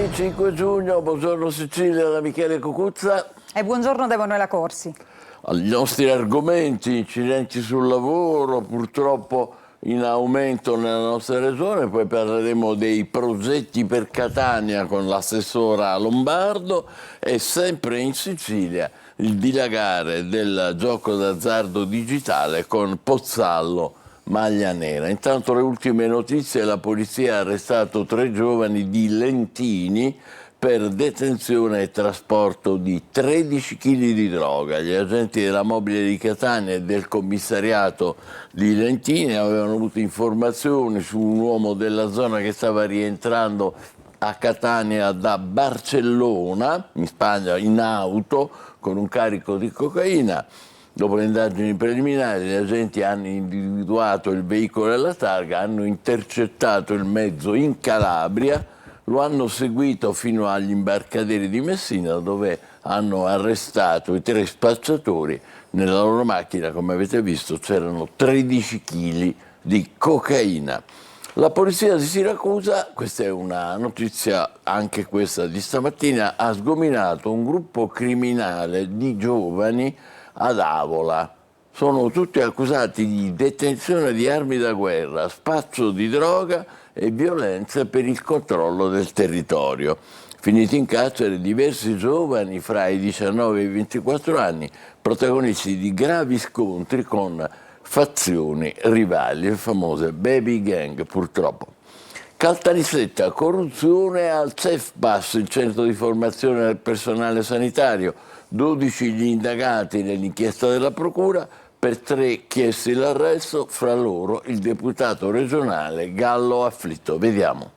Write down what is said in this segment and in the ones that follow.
Lunedì 5 giugno, buongiorno Sicilia da Michele Cucuzza. E buongiorno da Emanuela Corsi. I nostri argomenti, incidenti sul lavoro, purtroppo in aumento nella nostra regione, poi parleremo dei progetti per Catania con l'assessora Lombardo e sempre in Sicilia il dilagare del gioco d'azzardo digitale con Pozzallo, maglia nera. Intanto le ultime notizie: la polizia ha arrestato 3 giovani di Lentini per detenzione e trasporto di 13 kg di droga. Gli agenti della mobile di Catania e del commissariato di Lentini avevano avuto informazioni su un uomo della zona che stava rientrando a Catania da Barcellona, in Spagna, in auto con un carico di cocaina. Dopo le indagini preliminari, gli agenti hanno individuato il veicolo e la targa, hanno intercettato il mezzo in Calabria, lo hanno seguito fino agli imbarcaderi di Messina, dove hanno arrestato i 3 spacciatori. Nella loro macchina, come avete visto, c'erano 13 kg di cocaina. La polizia di Siracusa, questa è una notizia anche questa di stamattina, ha sgominato un gruppo criminale di giovani ad Avola. Sono tutti accusati di detenzione di armi da guerra, spaccio di droga e violenza per il controllo del territorio. Finiti in carcere diversi giovani fra i 19 e i 24 anni, protagonisti di gravi scontri con fazioni rivali, le famose baby gang purtroppo. Caltanissetta, corruzione al CEFPAS, il centro di formazione del personale sanitario. 12 gli indagati nell'inchiesta della Procura, per 3 chiesti l'arresto, fra loro il deputato regionale Gallo Afflitto. Vediamo.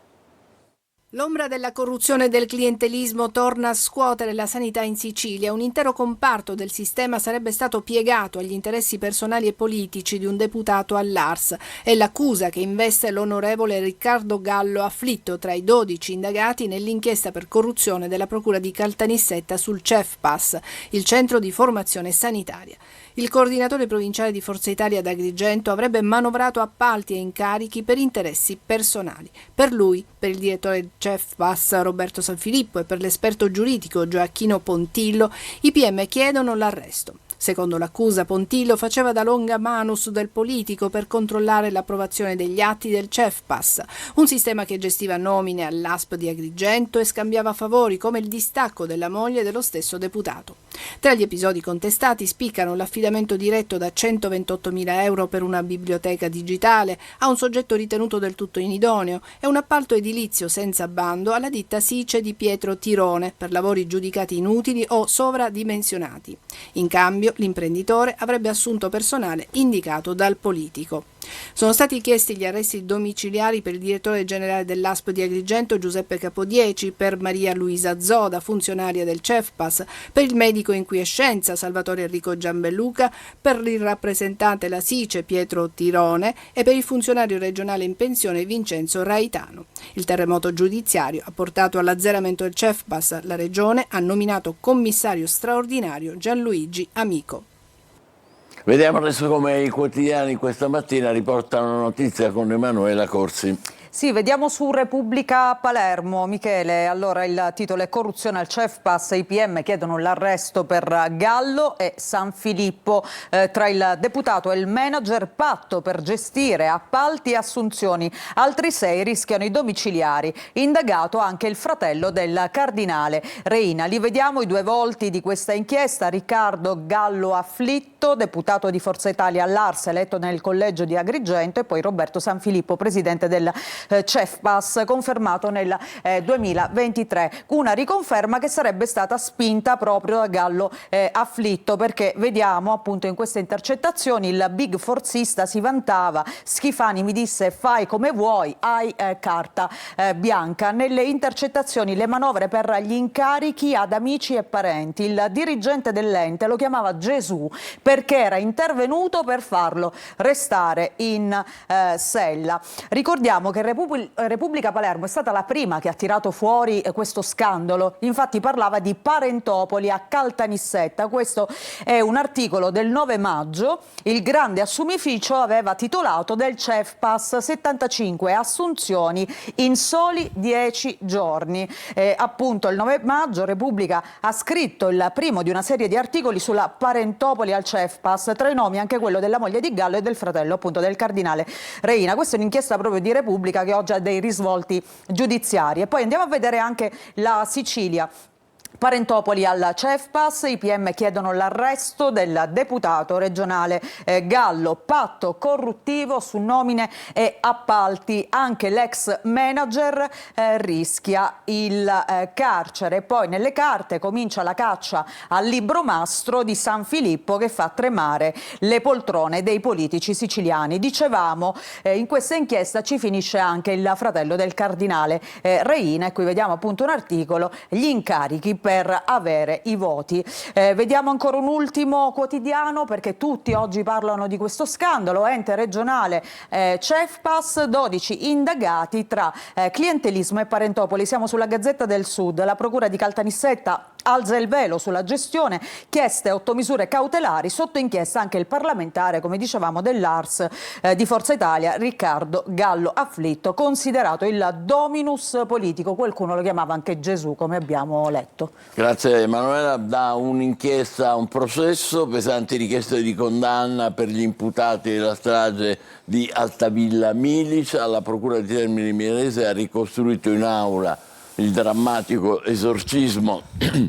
L'ombra della corruzione e del clientelismo torna a scuotere la sanità in Sicilia. Un intero comparto del sistema sarebbe stato piegato agli interessi personali e politici di un deputato all'Ars. È l'accusa che investe l'onorevole Riccardo Gallo Afflitto tra i 12 indagati nell'inchiesta per corruzione della Procura di Caltanissetta sul CEFPAS, il centro di formazione sanitaria. Il coordinatore provinciale di Forza Italia ad Agrigento avrebbe manovrato appalti e incarichi per interessi personali. Per lui, per il direttore del CEFPAS Roberto Sanfilippo e per l'esperto giuridico Gioacchino Pontillo, i PM chiedono l'arresto. Secondo l'accusa, Pontillo faceva da longa manus del politico per controllare l'approvazione degli atti del CEFPAS, un sistema che gestiva nomine all'ASP di Agrigento e scambiava favori come il distacco della moglie dello stesso deputato. Tra gli episodi contestati spiccano l'affidamento diretto da 128.000 euro per una biblioteca digitale a un soggetto ritenuto del tutto inidoneo e un appalto edilizio senza bando alla ditta Sice di Pietro Tirone per lavori giudicati inutili o sovradimensionati. In cambio, l'imprenditore avrebbe assunto personale indicato dal politico. Sono stati chiesti gli arresti domiciliari per il direttore generale dell'ASP di Agrigento Giuseppe Capodieci, per Maria Luisa Zoda, funzionaria del CEFPAS, per il medico in quiescenza Salvatore Enrico Giambelluca, per il rappresentante la Sice Pietro Tirone e per il funzionario regionale in pensione Vincenzo Raitano. Il terremoto giudiziario ha portato all'azzeramento del CEFPAS. La Regione ha nominato commissario straordinario Gianluigi Amico. Vediamo adesso come i quotidiani questa mattina riportano la notizia con Emanuela Corsi. Sì, vediamo su Repubblica Palermo, Michele. Allora il titolo è corruzione al CEFPAS, i PM chiedono l'arresto per Gallo e Sanfilippo, tra il deputato e il manager, patto per gestire appalti e assunzioni. Altri 6 rischiano i domiciliari, indagato anche il fratello del cardinale Reina. Li vediamo i 2 volti di questa inchiesta: Riccardo Gallo Afflitto, deputato di Forza Italia all'Ars, eletto nel collegio di Agrigento, e poi Roberto Sanfilippo, presidente del CEFPAS, confermato nel 2023, una riconferma che sarebbe stata spinta proprio da Gallo Afflitto, perché vediamo appunto in queste intercettazioni il big forzista si vantava: Schifani mi disse fai come vuoi, hai carta bianca. Nelle intercettazioni le manovre per gli incarichi ad amici e parenti, il dirigente dell'ente lo chiamava Gesù perché era intervenuto per farlo restare in sella. Ricordiamo che Repubblica Palermo è stata la prima che ha tirato fuori questo scandalo. Infatti parlava di parentopoli a Caltanissetta. Questo è un articolo del 9 maggio. Il grande assumificio aveva titolato del CEFPAS 75 assunzioni in soli 10 giorni. Appunto il 9 maggio Repubblica ha scritto il primo di una serie di articoli sulla parentopoli al CEFPAS, tra i nomi anche quello della moglie di Gallo e del fratello appunto del cardinale Reina. Questa è un'inchiesta proprio di Repubblica che oggi ha dei risvolti giudiziari. E poi andiamo a vedere anche la Sicilia. Parentopoli al CEFPAS, i PM chiedono l'arresto del deputato regionale Gallo, patto corruttivo su nomine e appalti, anche l'ex manager rischia il carcere. Poi nelle carte comincia la caccia al libro mastro di San Filippo che fa tremare le poltrone dei politici siciliani. Dicevamo, in questa inchiesta ci finisce anche il fratello del cardinale Reina, e qui vediamo appunto un articolo, gli incarichi per avere i voti. Vediamo ancora un ultimo quotidiano, perché tutti oggi parlano di questo scandalo. Ente regionale CEFPAS, 12 indagati tra clientelismo e parentopoli. Siamo sulla Gazzetta del Sud. La procura di Caltanissetta alza il velo sulla gestione, chieste 8 misure cautelari, sotto inchiesta anche il parlamentare, come dicevamo, dell'Ars di Forza Italia, Riccardo Gallo Afflitto, considerato il dominus politico, qualcuno lo chiamava anche Gesù, come abbiamo letto. Grazie Emanuela. Da un'inchiesta a un processo, pesanti richieste di condanna per gli imputati della strage di Altavilla Milice. La procura di Termini Imerese ha ricostruito in aula il drammatico esorcismo,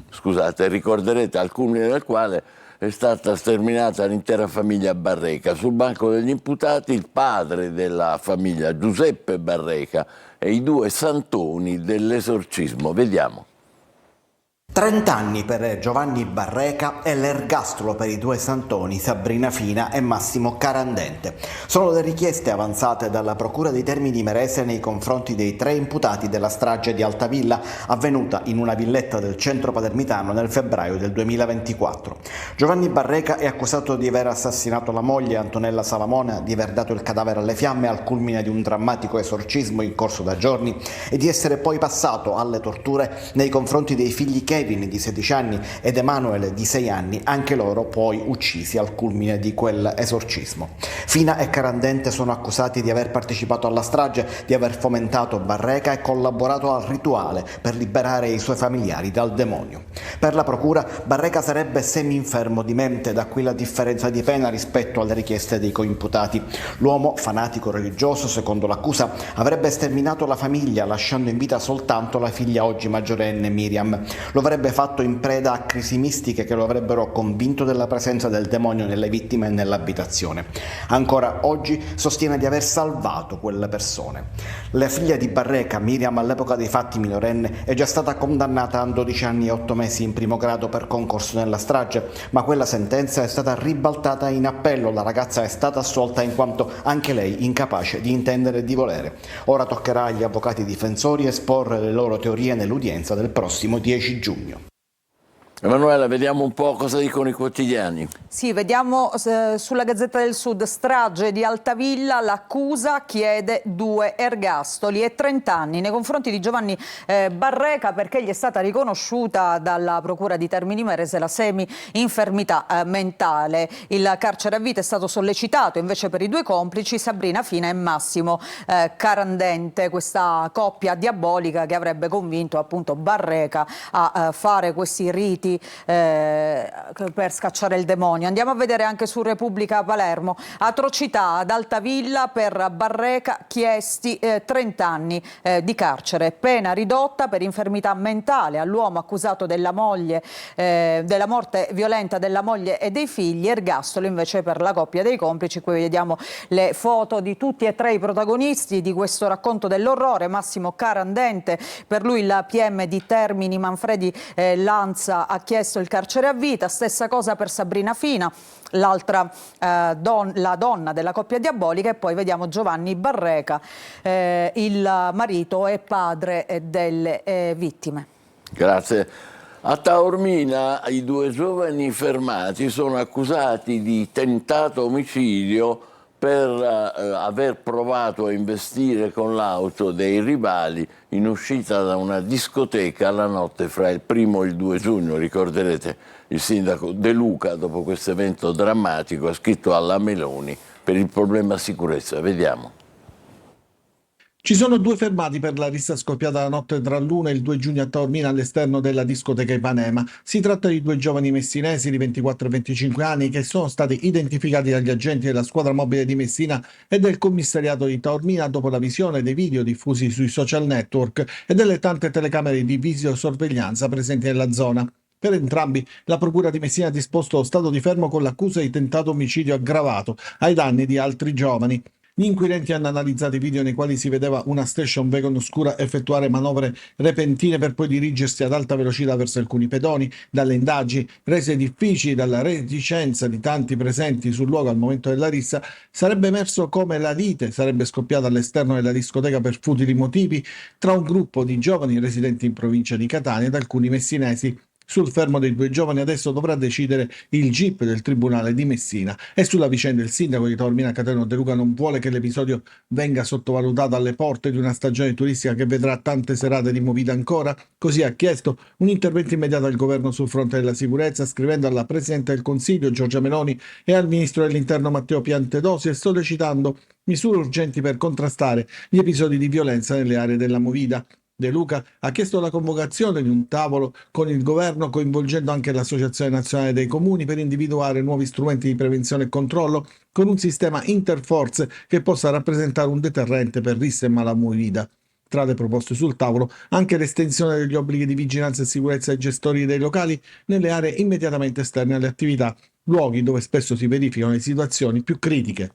scusate, ricorderete, al culmine del quale è stata sterminata l'intera famiglia Barreca. Sul banco degli imputati il padre della famiglia, Giuseppe Barreca, e i 2 santoni dell'esorcismo. Vediamo. 30 anni per Giovanni Barreca e l'ergastolo per i 2 santoni, Sabrina Fina e Massimo Carandente. Sono le richieste avanzate dalla Procura di Termini Imerese nei confronti dei 3 imputati della strage di Altavilla, avvenuta in una villetta del centro palermitano nel febbraio del 2024. Giovanni Barreca è accusato di aver assassinato la moglie Antonella Salamone, di aver dato il cadavere alle fiamme al culmine di un drammatico esorcismo in corso da giorni e di essere poi passato alle torture nei confronti dei figli Kevin di 16 anni ed Emanuele di 6 anni, anche loro poi uccisi al culmine di quel esorcismo. Fina e Carandente sono accusati di aver partecipato alla strage, di aver fomentato Barreca e collaborato al rituale per liberare i suoi familiari dal demonio. Per la procura Barreca sarebbe semi-infermo di mente, da qui la differenza di pena rispetto alle richieste dei coimputati. L'uomo, fanatico religioso, secondo l'accusa, avrebbe sterminato la famiglia lasciando in vita soltanto la figlia oggi maggiorenne Miriam. Lo avrebbe fatto in preda a crisi mistiche che lo avrebbero convinto della presenza del demonio nelle vittime e nell'abitazione. Ancora oggi sostiene di aver salvato quelle persone. La figlia di Barreca, Miriam, all'epoca dei fatti minorenne, è già stata condannata a 12 anni e 8 mesi in primo grado per concorso nella strage, ma quella sentenza è stata ribaltata in appello. La ragazza è stata assolta in quanto anche lei incapace di intendere e di volere. Ora toccherà agli avvocati difensori esporre le loro teorie nell'udienza del prossimo 10 giugno. Emanuela, vediamo un po' cosa dicono i quotidiani. Sì, vediamo sulla Gazzetta del Sud, strage di Altavilla, l'accusa chiede 2 ergastoli e 30 anni nei confronti di Giovanni Barreca, perché gli è stata riconosciuta dalla Procura di Termini Imerese la semi-infermità mentale. Il carcere a vita è stato sollecitato invece per i 2 complici, Sabrina Fina e Massimo Carandente, questa coppia diabolica che avrebbe convinto appunto Barreca a fare questi riti per scacciare il demonio. Andiamo a vedere anche su Repubblica Palermo, atrocità ad Altavilla per Barreca, chiesti 30 anni di carcere, pena ridotta per infermità mentale all'uomo accusato della moglie, della morte violenta della moglie e dei figli, ergastolo invece per la coppia dei complici. Qui vediamo le foto di tutti e 3 i protagonisti di questo racconto dell'orrore. Massimo Carandente, per lui il PM di Termini Manfredi Lanza ha chiesto il carcere a vita, stessa cosa per Sabrina Fina, l'altra la donna della coppia diabolica, e poi vediamo Giovanni Barreca, il marito e padre delle vittime. Grazie. A Taormina i 2 giovani fermati sono accusati di tentato omicidio per aver provato a investire con l'auto dei rivali in uscita da una discoteca la notte fra il 1° e il 2 giugno. Ricorderete, il sindaco De Luca, dopo questo evento drammatico, ha scritto alla Meloni per il problema sicurezza. Vediamo. Ci sono 2 fermati per la rissa scoppiata la notte tra l'1 e il 2 giugno a Taormina all'esterno della discoteca Ipanema. Si tratta di 2 giovani messinesi di 24 e 25 anni che sono stati identificati dagli agenti della squadra mobile di Messina e del commissariato di Taormina dopo la visione dei video diffusi sui social network e delle tante telecamere di videosorveglianza presenti nella zona. Per entrambi la procura di Messina ha disposto lo stato di fermo con l'accusa di tentato omicidio aggravato ai danni di altri giovani. Gli inquirenti hanno analizzato i video nei quali si vedeva una station wagon scura effettuare manovre repentine per poi dirigersi ad alta velocità verso alcuni pedoni. Dalle indagini, rese difficili dalla reticenza di tanti presenti sul luogo al momento della rissa, sarebbe emerso come la lite sarebbe scoppiata all'esterno della discoteca per futili motivi tra un gruppo di giovani residenti in provincia di Catania ed alcuni messinesi. Sul fermo dei 2 giovani adesso dovrà decidere il GIP del Tribunale di Messina e sulla vicenda il sindaco di Taormina Cateno De Luca non vuole che l'episodio venga sottovalutato alle porte di una stagione turistica che vedrà tante serate di movida ancora, così ha chiesto un intervento immediato al governo sul fronte della sicurezza, scrivendo alla Presidente del Consiglio Giorgia Meloni e al Ministro dell'Interno Matteo Piantedosi e sollecitando misure urgenti per contrastare gli episodi di violenza nelle aree della movida. De Luca ha chiesto la convocazione di un tavolo con il governo coinvolgendo anche l'Associazione Nazionale dei Comuni per individuare nuovi strumenti di prevenzione e controllo con un sistema interforze che possa rappresentare un deterrente per risse e malamovida. Tra le proposte sul tavolo anche l'estensione degli obblighi di vigilanza e sicurezza ai gestori dei locali nelle aree immediatamente esterne alle attività, luoghi dove spesso si verificano le situazioni più critiche.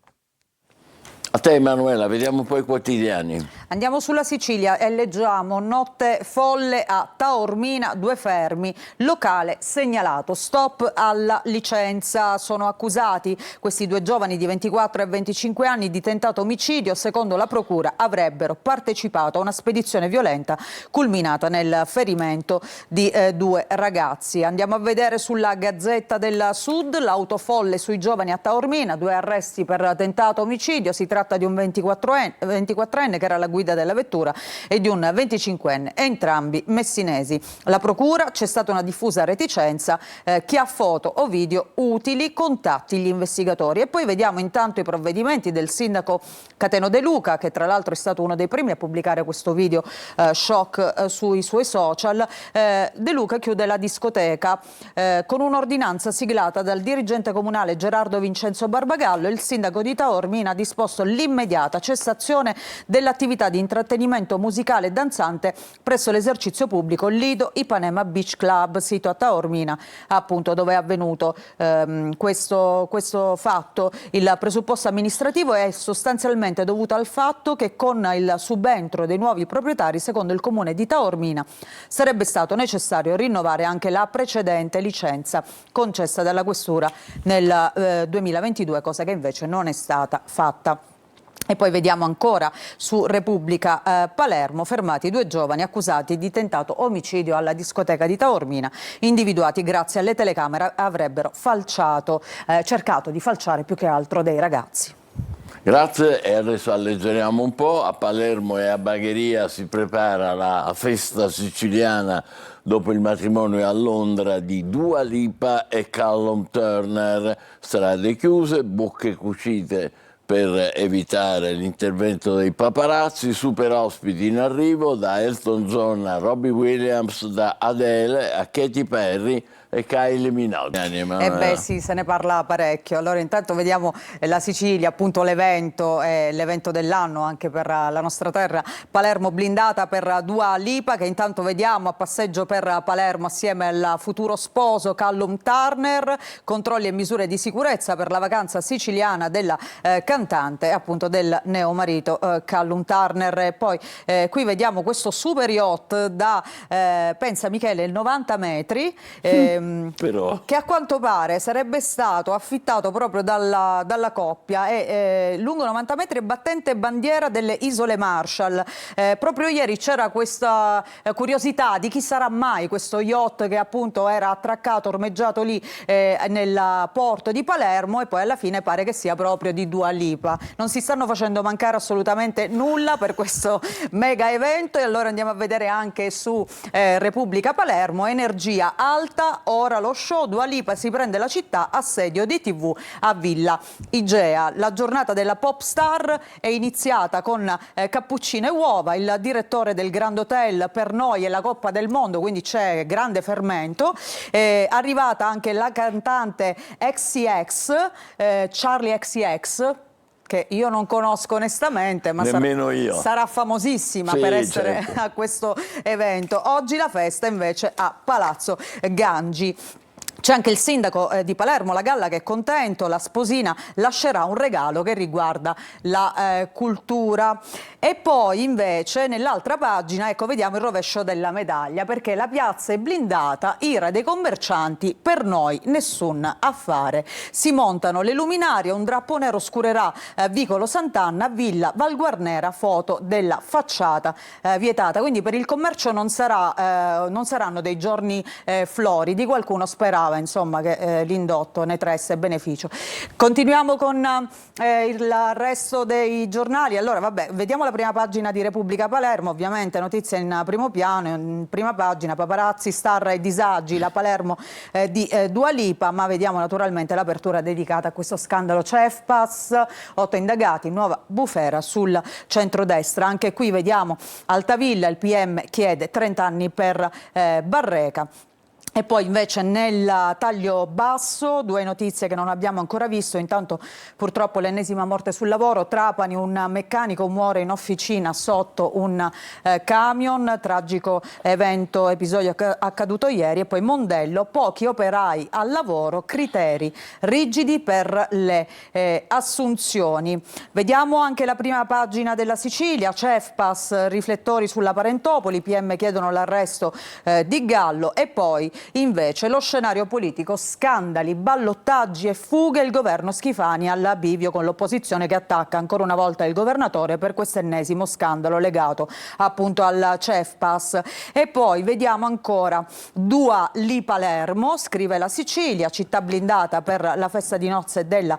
A te Emanuela, vediamo poi i quotidiani. Andiamo sulla Sicilia e leggiamo notte folle a Taormina, 2 fermi, locale segnalato, stop alla licenza. Sono accusati questi 2 giovani di 24 e 25 anni di tentato omicidio. Secondo la procura avrebbero partecipato a una spedizione violenta culminata nel ferimento di 2 ragazzi. Andiamo a vedere sulla Gazzetta del Sud l'auto folle sui giovani a Taormina, 2 arresti per tentato omicidio. Si tratta di un 24enne che era alla guida della vettura e di un 25enne, entrambi messinesi. La procura, c'è stata una diffusa reticenza, chi ha foto o video utili contatti gli investigatori. E poi vediamo intanto i provvedimenti del sindaco Cateno De Luca, che tra l'altro è stato uno dei primi a pubblicare questo video shock sui suoi social. De Luca chiude la discoteca con un'ordinanza siglata dal dirigente comunale Gerardo Vincenzo Barbagallo. Il sindaco di Taormina ha disposto l'immediata cessazione dell'attività di intrattenimento musicale e danzante presso l'esercizio pubblico Lido Ipanema Beach Club, sito a Taormina, appunto dove è avvenuto questo fatto. Il presupposto amministrativo è sostanzialmente dovuto al fatto che con il subentro dei nuovi proprietari, secondo il comune di Taormina, sarebbe stato necessario rinnovare anche la precedente licenza concessa dalla questura nel 2022, cosa che invece non è stata fatta. E poi vediamo ancora su Repubblica Palermo, fermati 2 giovani accusati di tentato omicidio alla discoteca di Taormina, individuati grazie alle telecamere, avrebbero cercato di falciare più che altro dei ragazzi. Grazie, e adesso alleggeriamo un po'. A Palermo e a Bagheria si prepara la festa siciliana dopo il matrimonio a Londra di Dua Lipa e Callum Turner. Strade chiuse, bocche cucite per evitare l'intervento dei paparazzi, super ospiti in arrivo, da Elton John a Robbie Williams, da Adele a Katy Perry e Kylie Minogue. Sì, se ne parla parecchio. Allora intanto vediamo la Sicilia, appunto l'evento dell'anno anche per la nostra terra. Palermo blindata per Dua Lipa, che intanto vediamo a passeggio per Palermo assieme al futuro sposo Callum Turner. Controlli e misure di sicurezza per la vacanza siciliana della cantante, appunto del neomarito Callum Turner. E poi qui vediamo questo super yacht da, pensa Michele, 90 metri. che a quanto pare sarebbe stato affittato proprio dalla coppia, è lungo 90 metri e battente bandiera delle Isole Marshall. Proprio ieri c'era questa curiosità di chi sarà mai questo yacht che appunto era attraccato, ormeggiato lì nel porto di Palermo, e poi alla fine pare che sia proprio di Dua Lipa. Non si stanno facendo mancare assolutamente nulla per questo mega evento, e allora andiamo a vedere anche su Repubblica Palermo: energia alta, ora lo show, Dua Lipa si prende la città, assedio di TV a Villa Igea. La giornata della pop star è iniziata con cappuccino e uova, il direttore del Grand Hotel per noi è la Coppa del Mondo, quindi c'è grande fermento. È arrivata anche la cantante XCX, Charlie XCX, che io non conosco onestamente, ma sarà famosissima per essere certo, a questo evento. Oggi la festa invece a Palazzo Gangi. C'è anche il sindaco di Palermo, La Galla, che è contento, la sposina lascerà un regalo che riguarda la cultura. E poi invece nell'altra pagina, ecco, vediamo il rovescio della medaglia, perché la piazza è blindata, ira dei commercianti, per noi nessun affare. Si montano le luminarie, un drappo nero oscurerà Vicolo Sant'Anna, Villa Valguarnera, foto della facciata vietata. Quindi per il commercio non saranno dei giorni floridi, qualcuno sperava insomma che l'indotto ne tresse beneficio. Continuiamo con il resto dei giornali. Allora vabbè, vediamo la prima pagina di Repubblica Palermo, ovviamente notizie in primo piano, in prima pagina: paparazzi, star e disagi, la Palermo di Dua Lipa, ma vediamo naturalmente l'apertura dedicata a questo scandalo CEFPAS, 8 indagati, nuova bufera sul centrodestra. Anche qui vediamo Altavilla, il PM chiede 30 anni per Barreca. E poi invece nel taglio basso 2 notizie che non abbiamo ancora visto. Intanto purtroppo l'ennesima morte sul lavoro, Trapani, un meccanico muore in officina sotto un camion, tragico episodio accaduto ieri. E poi Mondello, pochi operai al lavoro, criteri rigidi per le assunzioni. Vediamo anche la prima pagina della Sicilia, CEFPAS, riflettori sulla Parentopoli, PM chiedono l'arresto di Gallo. E poi invece lo scenario politico, scandali, ballottaggi e fughe, il governo Schifani alla bivio con l'opposizione che attacca ancora una volta il governatore per questo ennesimo scandalo legato appunto al CEFPAS. E poi vediamo ancora Dua Lipa Palermo, scrive la Sicilia, città blindata per la festa di nozze della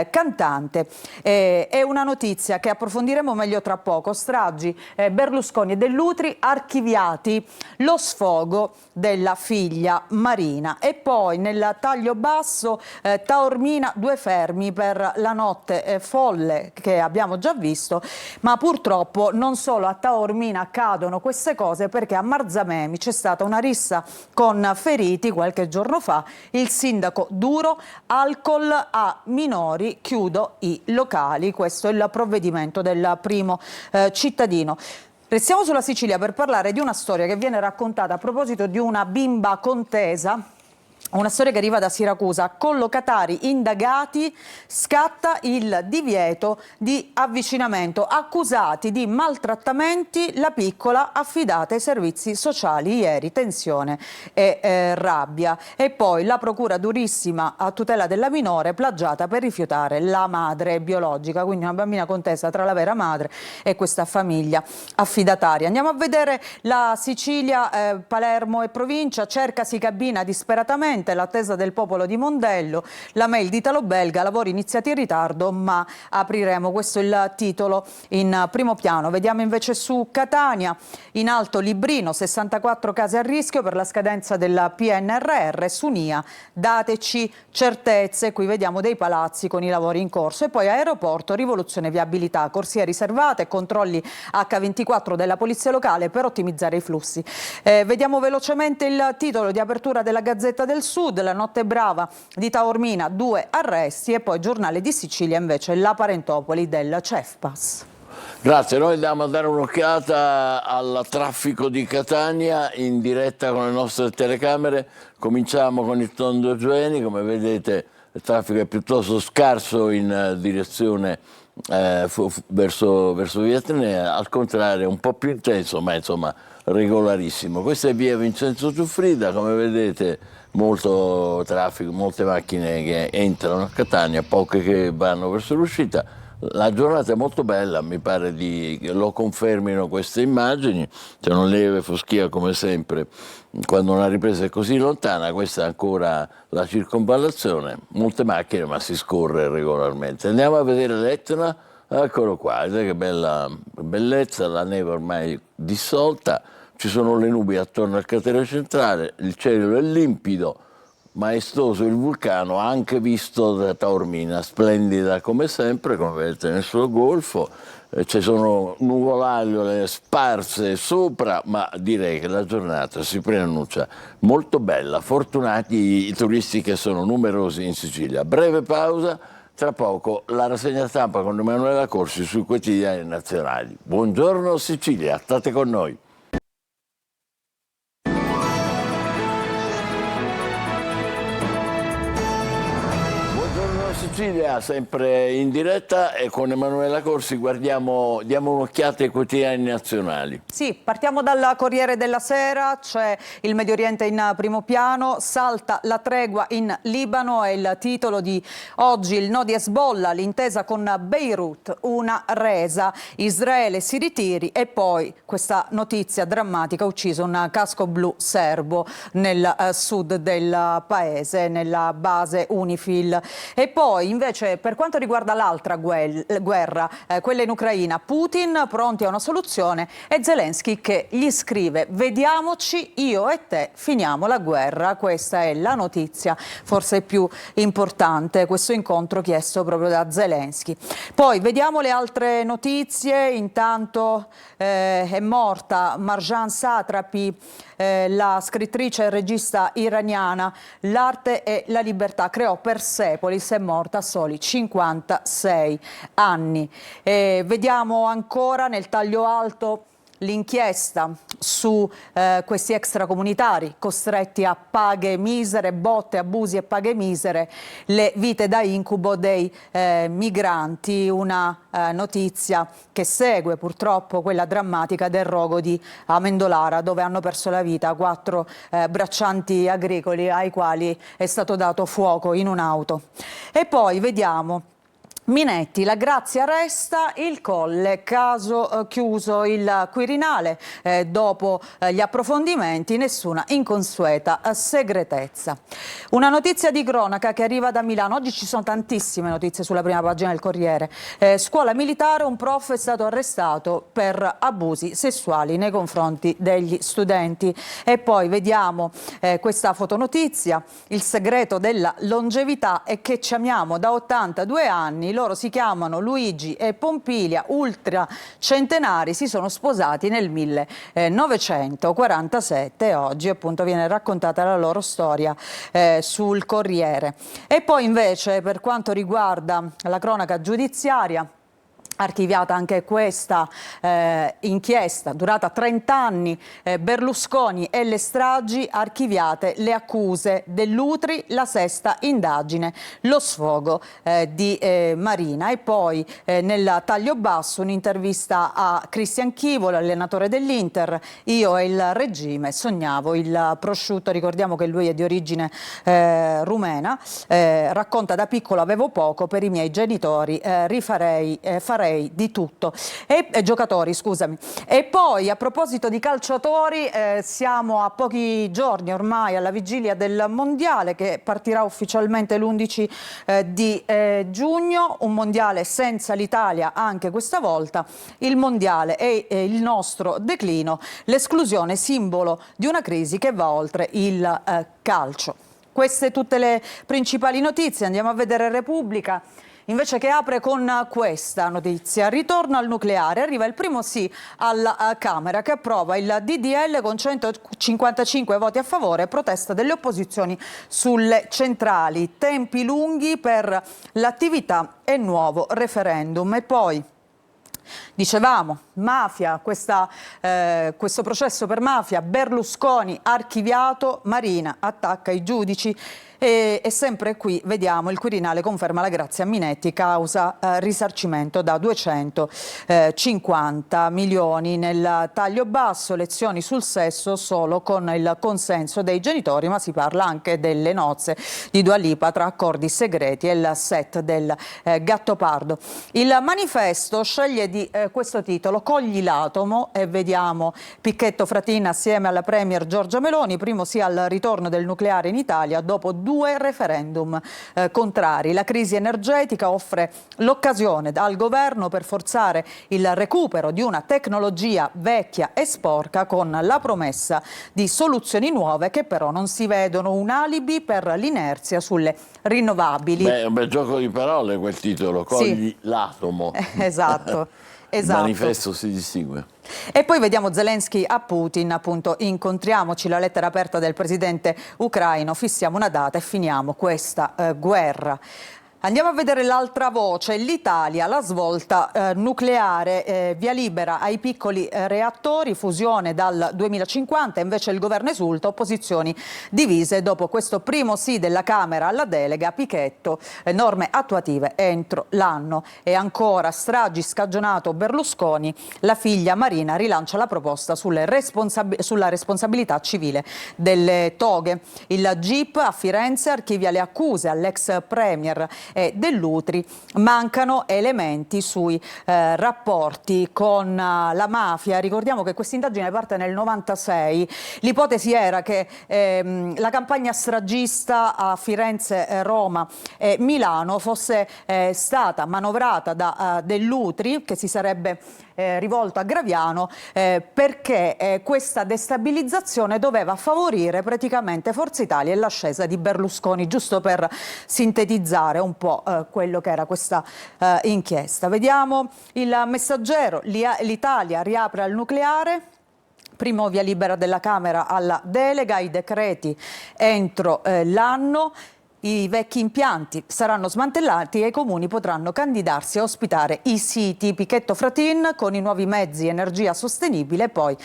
cantante. È una notizia che approfondiremo meglio tra poco. Stragi, Berlusconi e Dell'Utri, archiviati, lo sfogo della figlia Marina. E poi nel taglio basso Taormina, 2 fermi per la notte folle che abbiamo già visto, ma purtroppo non solo a Taormina accadono queste cose, perché a Marzamemi c'è stata una rissa con feriti qualche giorno fa. Il sindaco duro, alcol a minori, chiudo i locali. Questo è il provvedimento del primo cittadino. Restiamo sulla Sicilia per parlare di una storia che viene raccontata a proposito di una bimba contesa. Una storia che arriva da Siracusa: collocatari indagati, scatta il divieto di avvicinamento, accusati di maltrattamenti, la piccola affidata ai servizi sociali. Ieri tensione e rabbia. E poi la procura durissima a tutela della minore plagiata per rifiutare la madre biologica, quindi una bambina contesa tra la vera madre e questa famiglia affidataria. Andiamo a vedere la Sicilia, Palermo e provincia, cercasi cabina disperatamente, l'attesa del popolo di Mondello, la mail di Italo-Belga, lavori iniziati in ritardo ma apriremo. Questo è il titolo in primo piano. Vediamo invece su Catania, in alto Librino, 64 case a rischio per la scadenza del PNRR, su NIA dateci certezze. Qui vediamo dei palazzi con i lavori in corso. E poi aeroporto, rivoluzione viabilità, corsie riservate, controlli H24 della polizia locale per ottimizzare i flussi. Vediamo velocemente il titolo di apertura della Gazzetta del Sud, la notte brava di Taormina, 2 arresti. E poi Giornale di Sicilia invece, la Parentopoli del CEFPAS. Grazie, noi andiamo a dare un'occhiata al traffico di Catania in diretta con le nostre telecamere. Cominciamo con il Tondo Eugenio. Come vedete il traffico è piuttosto scarso in direzione verso via Etnea, al contrario è un po' più intenso, ma insomma regolarissimo. Questa è via Vincenzo Giuffrida, come vedete molto traffico, molte macchine che entrano a Catania, poche che vanno verso l'uscita. La giornata è molto bella, mi pare che lo confermino queste immagini, c'è una lieve foschia come sempre quando una ripresa è così lontana. Questa è ancora la circonvallazione, molte macchine ma si scorre regolarmente. Andiamo a vedere l'Etna, eccolo qua, vedete che bella bellezza, la neve ormai dissolta, ci sono le nubi attorno al cratere centrale, il cielo è limpido, maestoso il vulcano, anche visto da Taormina, splendida come sempre, come vedete nel suo golfo, ci sono nuvolaglie sparse sopra, ma direi che la giornata si preannuncia molto bella, fortunati i turisti che sono numerosi in Sicilia. Breve pausa, tra poco la rassegna stampa con Emanuela Corsi sui quotidiani nazionali. Buongiorno Sicilia, state con noi. Sicilia, sempre in diretta e con Emanuela Corsi diamo un'occhiata ai quotidiani nazionali. Sì, partiamo dal Corriere della Sera, c'è il Medio Oriente in primo piano, salta la tregua in Libano, è il titolo di oggi, il no di Hezbollah, l'intesa con Beirut, una resa, Israele si ritiri e poi questa notizia drammatica, ucciso un casco blu serbo nel sud del paese, nella base UNIFIL. E poi invece per quanto riguarda l'altra guerra, quella in Ucraina, Putin pronti a una soluzione e Zelensky che gli scrive: vediamoci, io e te finiamo la guerra. Questa è la notizia forse più importante, questo incontro chiesto proprio da Zelensky. Poi vediamo le altre notizie. Intanto è morta Marjan Satrapi, la scrittrice e regista iraniana. L'arte e la libertà creò Persepolis, è morta a soli 56 anni. Vediamo ancora nel taglio alto l'inchiesta su questi extracomunitari costretti a paghe misere, botte, abusi e paghe misere, le vite da incubo dei migranti, una notizia che segue purtroppo quella drammatica del rogo di Amendolara, dove hanno perso la vita 4 braccianti agricoli ai quali è stato dato fuoco in un'auto. E poi vediamo Minetti, la grazia resta, il Colle, caso chiuso il Quirinale, dopo gli approfondimenti nessuna inconsueta segretezza. Una notizia di cronaca che arriva da Milano, oggi ci sono tantissime notizie sulla prima pagina del Corriere. Scuola militare, un prof è stato arrestato per abusi sessuali nei confronti degli studenti. E poi vediamo questa fotonotizia, il segreto della longevità è che ci amiamo da 82 anni, loro si chiamano Luigi e Pompilia, ultra centenari, si sono sposati nel 1947 e oggi appunto viene raccontata la loro storia sul Corriere. E poi invece per quanto riguarda la cronaca giudiziaria, archiviata anche questa inchiesta, durata 30 anni, Berlusconi e le stragi, archiviate le accuse dell'Utri, la sesta indagine, lo sfogo di Marina. E poi nel taglio basso un'intervista a Cristian Chivolo, allenatore dell'Inter, io e il regime sognavo il prosciutto, ricordiamo che lui è di origine rumena, racconta da piccolo avevo poco, per i miei genitori farei di tutto. Giocatori, scusami. E poi a proposito di calciatori, siamo a pochi giorni ormai alla vigilia del mondiale che partirà ufficialmente l'11 di giugno, un mondiale senza l'Italia anche questa volta, il mondiale e il nostro declino, l'esclusione simbolo di una crisi che va oltre il calcio. Queste tutte le principali notizie, andiamo a vedere Repubblica. Invece che apre con questa notizia, ritorno al nucleare, arriva il primo sì alla Camera che approva il DDL con 155 voti a favore, protesta delle opposizioni sulle centrali, tempi lunghi per l'attività e nuovo referendum. E poi dicevamo, mafia, questo processo per mafia, Berlusconi archiviato, Marina attacca i giudici. E sempre qui vediamo il Quirinale conferma la grazia a Minetti, causa risarcimento da 250 milioni. Nel taglio basso, lezioni sul sesso solo con il consenso dei genitori, ma si parla anche delle nozze di Dua Lipa tra accordi segreti e il set del Gattopardo. Il Manifesto sceglie di questo titolo, Cogli l'atomo, e vediamo Picchetto Fratin assieme alla Premier Giorgia Meloni, primo sì al ritorno del nucleare in Italia dopo 2 referendum contrari. La crisi energetica offre l'occasione al governo per forzare il recupero di una tecnologia vecchia e sporca con la promessa di soluzioni nuove che però non si vedono, un alibi per l'inerzia sulle rinnovabili. Beh, è un bel gioco di parole quel titolo, Cogli l'atomo. Esatto. Il Manifesto si distingue. E poi vediamo Zelensky a Putin, appunto, incontriamoci, la lettera aperta del presidente ucraino, fissiamo una data e finiamo questa guerra. Andiamo a vedere l'altra voce, l'Italia, la svolta nucleare, via libera ai piccoli reattori, fusione dal 2050, invece il governo esulta, opposizioni divise dopo questo primo sì della Camera alla delega, Pichetto, norme attuative entro l'anno. E ancora stragi, scagionato Berlusconi, la figlia Marina rilancia la proposta sulla responsabilità civile delle toghe. Il GIP a Firenze archivia le accuse all'ex premier e Dell'Utri, mancano elementi sui rapporti con la mafia. Ricordiamo che questa indagine parte nel 96, l'ipotesi era che la campagna stragista a Firenze, Roma e Milano fosse stata manovrata da Dell'Utri, che si sarebbe rivolto a Graviano perché questa destabilizzazione doveva favorire praticamente Forza Italia e l'ascesa di Berlusconi, giusto per sintetizzare un po' quello che era questa inchiesta. Vediamo il Messaggero, l'Italia riapre al nucleare. Primo via libera della Camera alla delega, i decreti entro l'anno. I vecchi impianti saranno smantellati e i comuni potranno candidarsi a ospitare i siti. Pichetto Fratin con i nuovi mezzi, energia sostenibile. Poi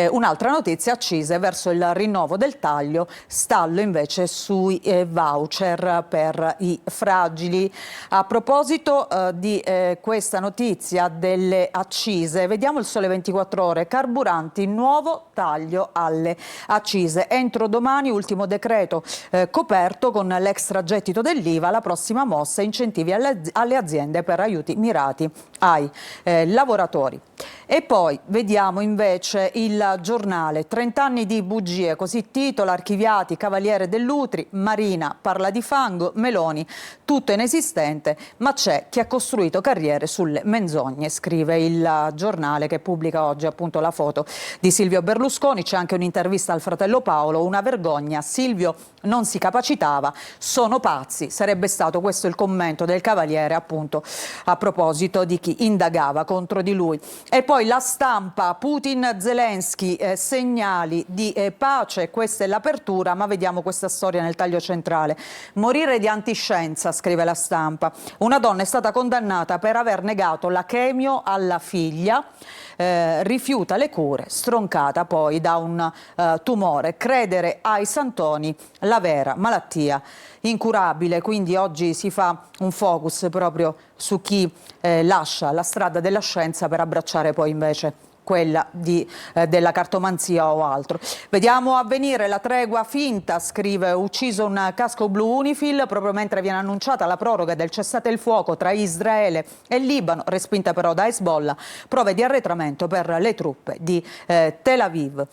un'altra notizia, accise verso il rinnovo del taglio, stallo invece sui voucher per i fragili. A proposito di questa notizia delle accise, vediamo il Sole 24 Ore, carburanti, nuovo taglio alle accise. Entro domani ultimo decreto coperto con l'extragettito dell'IVA, la prossima mossa, incentivi alle aziende per aiuti mirati ai lavoratori. E poi vediamo invece il Giornale, 30 anni di bugie, così titola, archiviati, Cavaliere Dell'Utri, Marina parla di fango, Meloni, tutto inesistente, ma c'è chi ha costruito carriere sulle menzogne, scrive il Giornale, che pubblica oggi appunto la foto di Silvio Berlusconi. C'è anche un'intervista al fratello Paolo, una vergogna, Silvio non si capacitava, sono pazzi, sarebbe stato questo il commento del Cavaliere appunto a proposito di chi indagava contro di lui. E poi La Stampa, Putin, Zelensky, segnali di pace, questa è l'apertura, ma vediamo questa storia nel taglio centrale. Morire di antiscienza, scrive La Stampa. Una donna è stata condannata per aver negato la chemio alla figlia, rifiuta le cure, stroncata poi da un tumore. Credere ai santoni, la vera malattia incurabile. Quindi oggi si fa un focus proprio su chi lascia la strada della scienza per abbracciare poi invece quella della cartomanzia o altro. Vediamo Avvenire, la tregua finta, scrive, ucciso un casco blu Unifil proprio mentre viene annunciata la proroga del cessate il fuoco tra Israele e Libano, respinta però da Hezbollah, prove di arretramento per le truppe di Tel Aviv.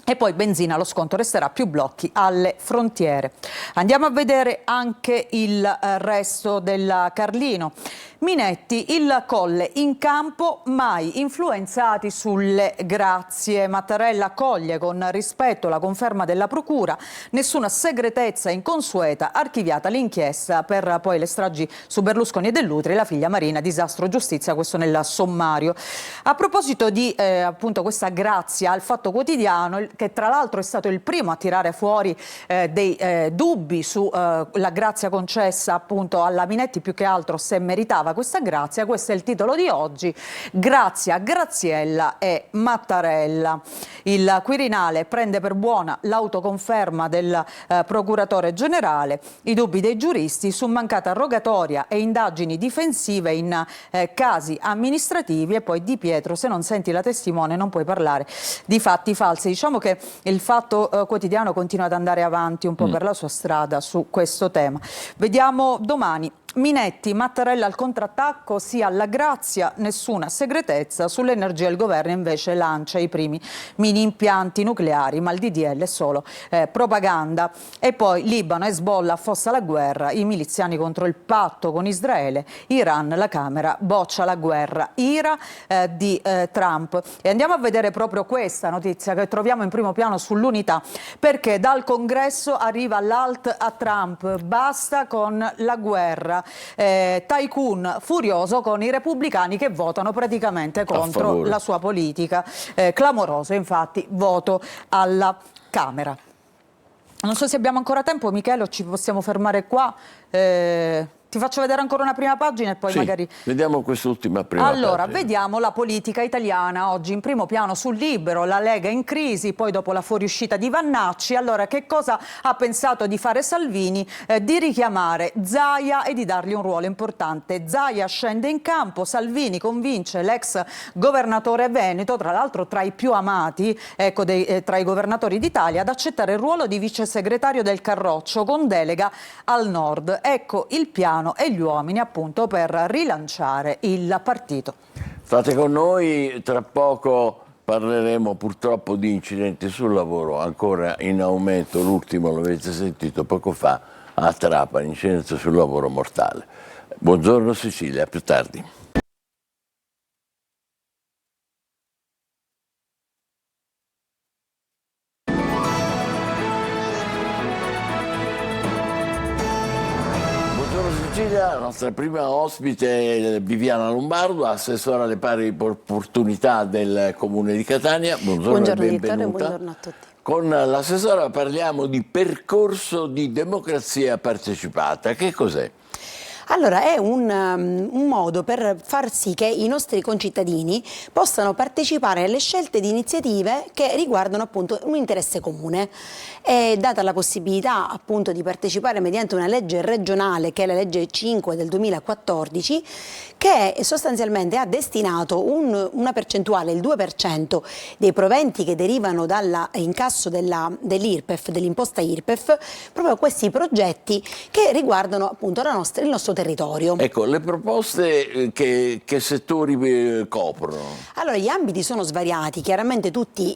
E poi benzina, lo sconto resterà, più blocchi alle frontiere. Andiamo a vedere anche il resto del Carlino. Minetti, il Colle in campo, mai influenzati sulle grazie. Mattarella accoglie con rispetto la conferma della procura, nessuna segretezza inconsueta, archiviata l'inchiesta per poi le stragi su Berlusconi e Dell'Utri, la figlia Marina, disastro giustizia, questo nel sommario. A proposito di appunto questa grazia al Fatto Quotidiano, che tra l'altro è stato il primo a tirare fuori dei dubbi sulla grazia concessa appunto alla Minetti, più che altro se meritava questa grazia. Questo è il titolo di oggi: Grazia, Graziella e Mattarella. Il Quirinale prende per buona l'autoconferma del procuratore generale, i dubbi dei giuristi su mancata rogatoria e indagini difensive in casi amministrativi, e poi Di Pietro: se non senti la testimone non puoi parlare di fatti falsi. Diciamo che il Fatto Quotidiano continua ad andare avanti un po' per la sua strada su questo tema. Vediamo domani. Minetti, Mattarella al contrattacco, sia alla grazia, nessuna segretezza. Sull'energia il governo invece lancia i primi mini impianti nucleari, ma il DDL è solo propaganda. E poi Libano, Hezbollah affossa la guerra, i miliziani contro il patto con Israele, Iran, la Camera boccia la guerra, ira di Trump. E andiamo a vedere proprio questa notizia che troviamo in primo piano sull'Unità, perché dal Congresso arriva l'alt a Trump: basta con la guerra. Tycoon furioso con i repubblicani che votano praticamente contro la sua politica. Clamoroso infatti voto alla Camera. Non so se abbiamo ancora tempo, Michele, o ci possiamo fermare qua. Ti faccio vedere ancora una prima pagina e poi magari... Vediamo quest'ultima prima Allora, pagina. vediamo la politica italiana oggi in primo piano sul Libero, la Lega in crisi, poi dopo la fuoriuscita di Vannacci. Allora, che cosa ha pensato di fare Salvini? Di richiamare Zaia e di dargli un ruolo importante. Zaia scende in campo, Salvini convince l'ex governatore veneto, tra l'altro tra i più amati, ecco, tra i governatori d'Italia, ad accettare il ruolo di vice segretario del Carroccio con delega al nord. Ecco il piano e gli uomini appunto per rilanciare il partito. State con noi, tra poco parleremo purtroppo di incidenti sul lavoro, ancora in aumento, l'ultimo l'avete sentito poco fa a Trapani, incidente sul lavoro mortale. Buongiorno Sicilia, a più tardi. La nostra prima ospite è Viviana Lombardo, assessora alle pari opportunità del Comune di Catania. Buongiorno e benvenuta. Buongiorno a tutti. Con l'assessora parliamo di percorso di democrazia partecipata. Che cos'è? Allora, è un modo per far sì che i nostri concittadini possano partecipare alle scelte di iniziative che riguardano appunto un interesse comune. È data la possibilità appunto di partecipare mediante una legge regionale, che è la legge 5 del 2014, che sostanzialmente ha destinato una percentuale, il 2% dei proventi che derivano dall'incasso dell'IRPEF, dell'imposta IRPEF, proprio a questi progetti che riguardano appunto il nostro territorio. Ecco, le proposte che settori coprono? Allora, gli ambiti sono svariati, chiaramente tutti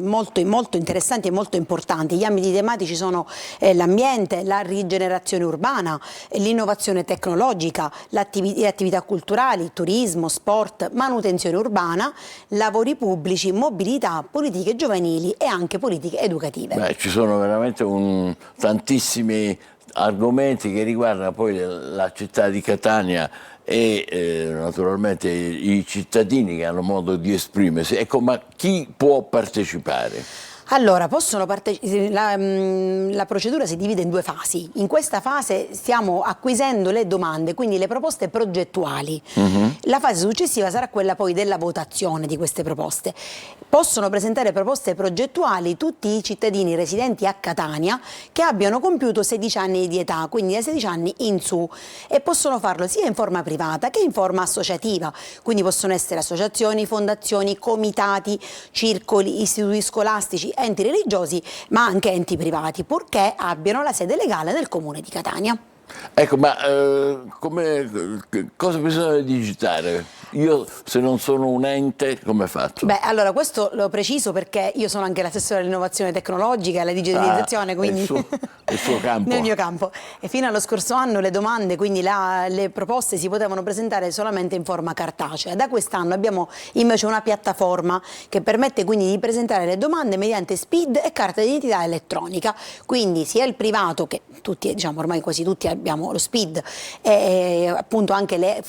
molto interessanti e molto importanti. Gli ambiti tematici sono l'ambiente, la rigenerazione urbana, l'innovazione tecnologica, le attività culturali, turismo, sport, manutenzione urbana, lavori pubblici, mobilità, politiche giovanili e anche politiche educative. Beh, ci sono veramente tantissimi argomenti che riguardano poi la città di Catania e naturalmente i cittadini che hanno modo di esprimersi. Ecco, ma chi può partecipare? Allora, la procedura si divide in due fasi. In questa fase stiamo acquisendo le domande, quindi le proposte progettuali. La fase successiva sarà quella poi della votazione di queste proposte. Possono presentare proposte progettuali tutti i cittadini residenti a Catania che abbiano compiuto 16 anni di età, quindi da 16 anni in su, e possono farlo sia in forma privata che in forma associativa. Quindi possono essere associazioni, fondazioni, comitati, circoli, istituti scolastici, enti religiosi, ma anche enti privati, purché abbiano la sede legale nel Comune di Catania. Ecco, ma cosa bisogna digitare? Io, se non sono un ente, come faccio? Beh, allora questo lo preciso perché io sono anche l'assessore all'innovazione tecnologica e alla digitalizzazione, quindi il suo campo. nel mio campo. E fino allo scorso anno le domande, quindi le proposte si potevano presentare solamente in forma cartacea. Da quest'anno abbiamo invece una piattaforma che permette quindi di presentare le domande mediante SPID e carta d'identità elettronica. Quindi sia il privato, che tutti, diciamo ormai quasi tutti abbiamo lo SPID e appunto anche le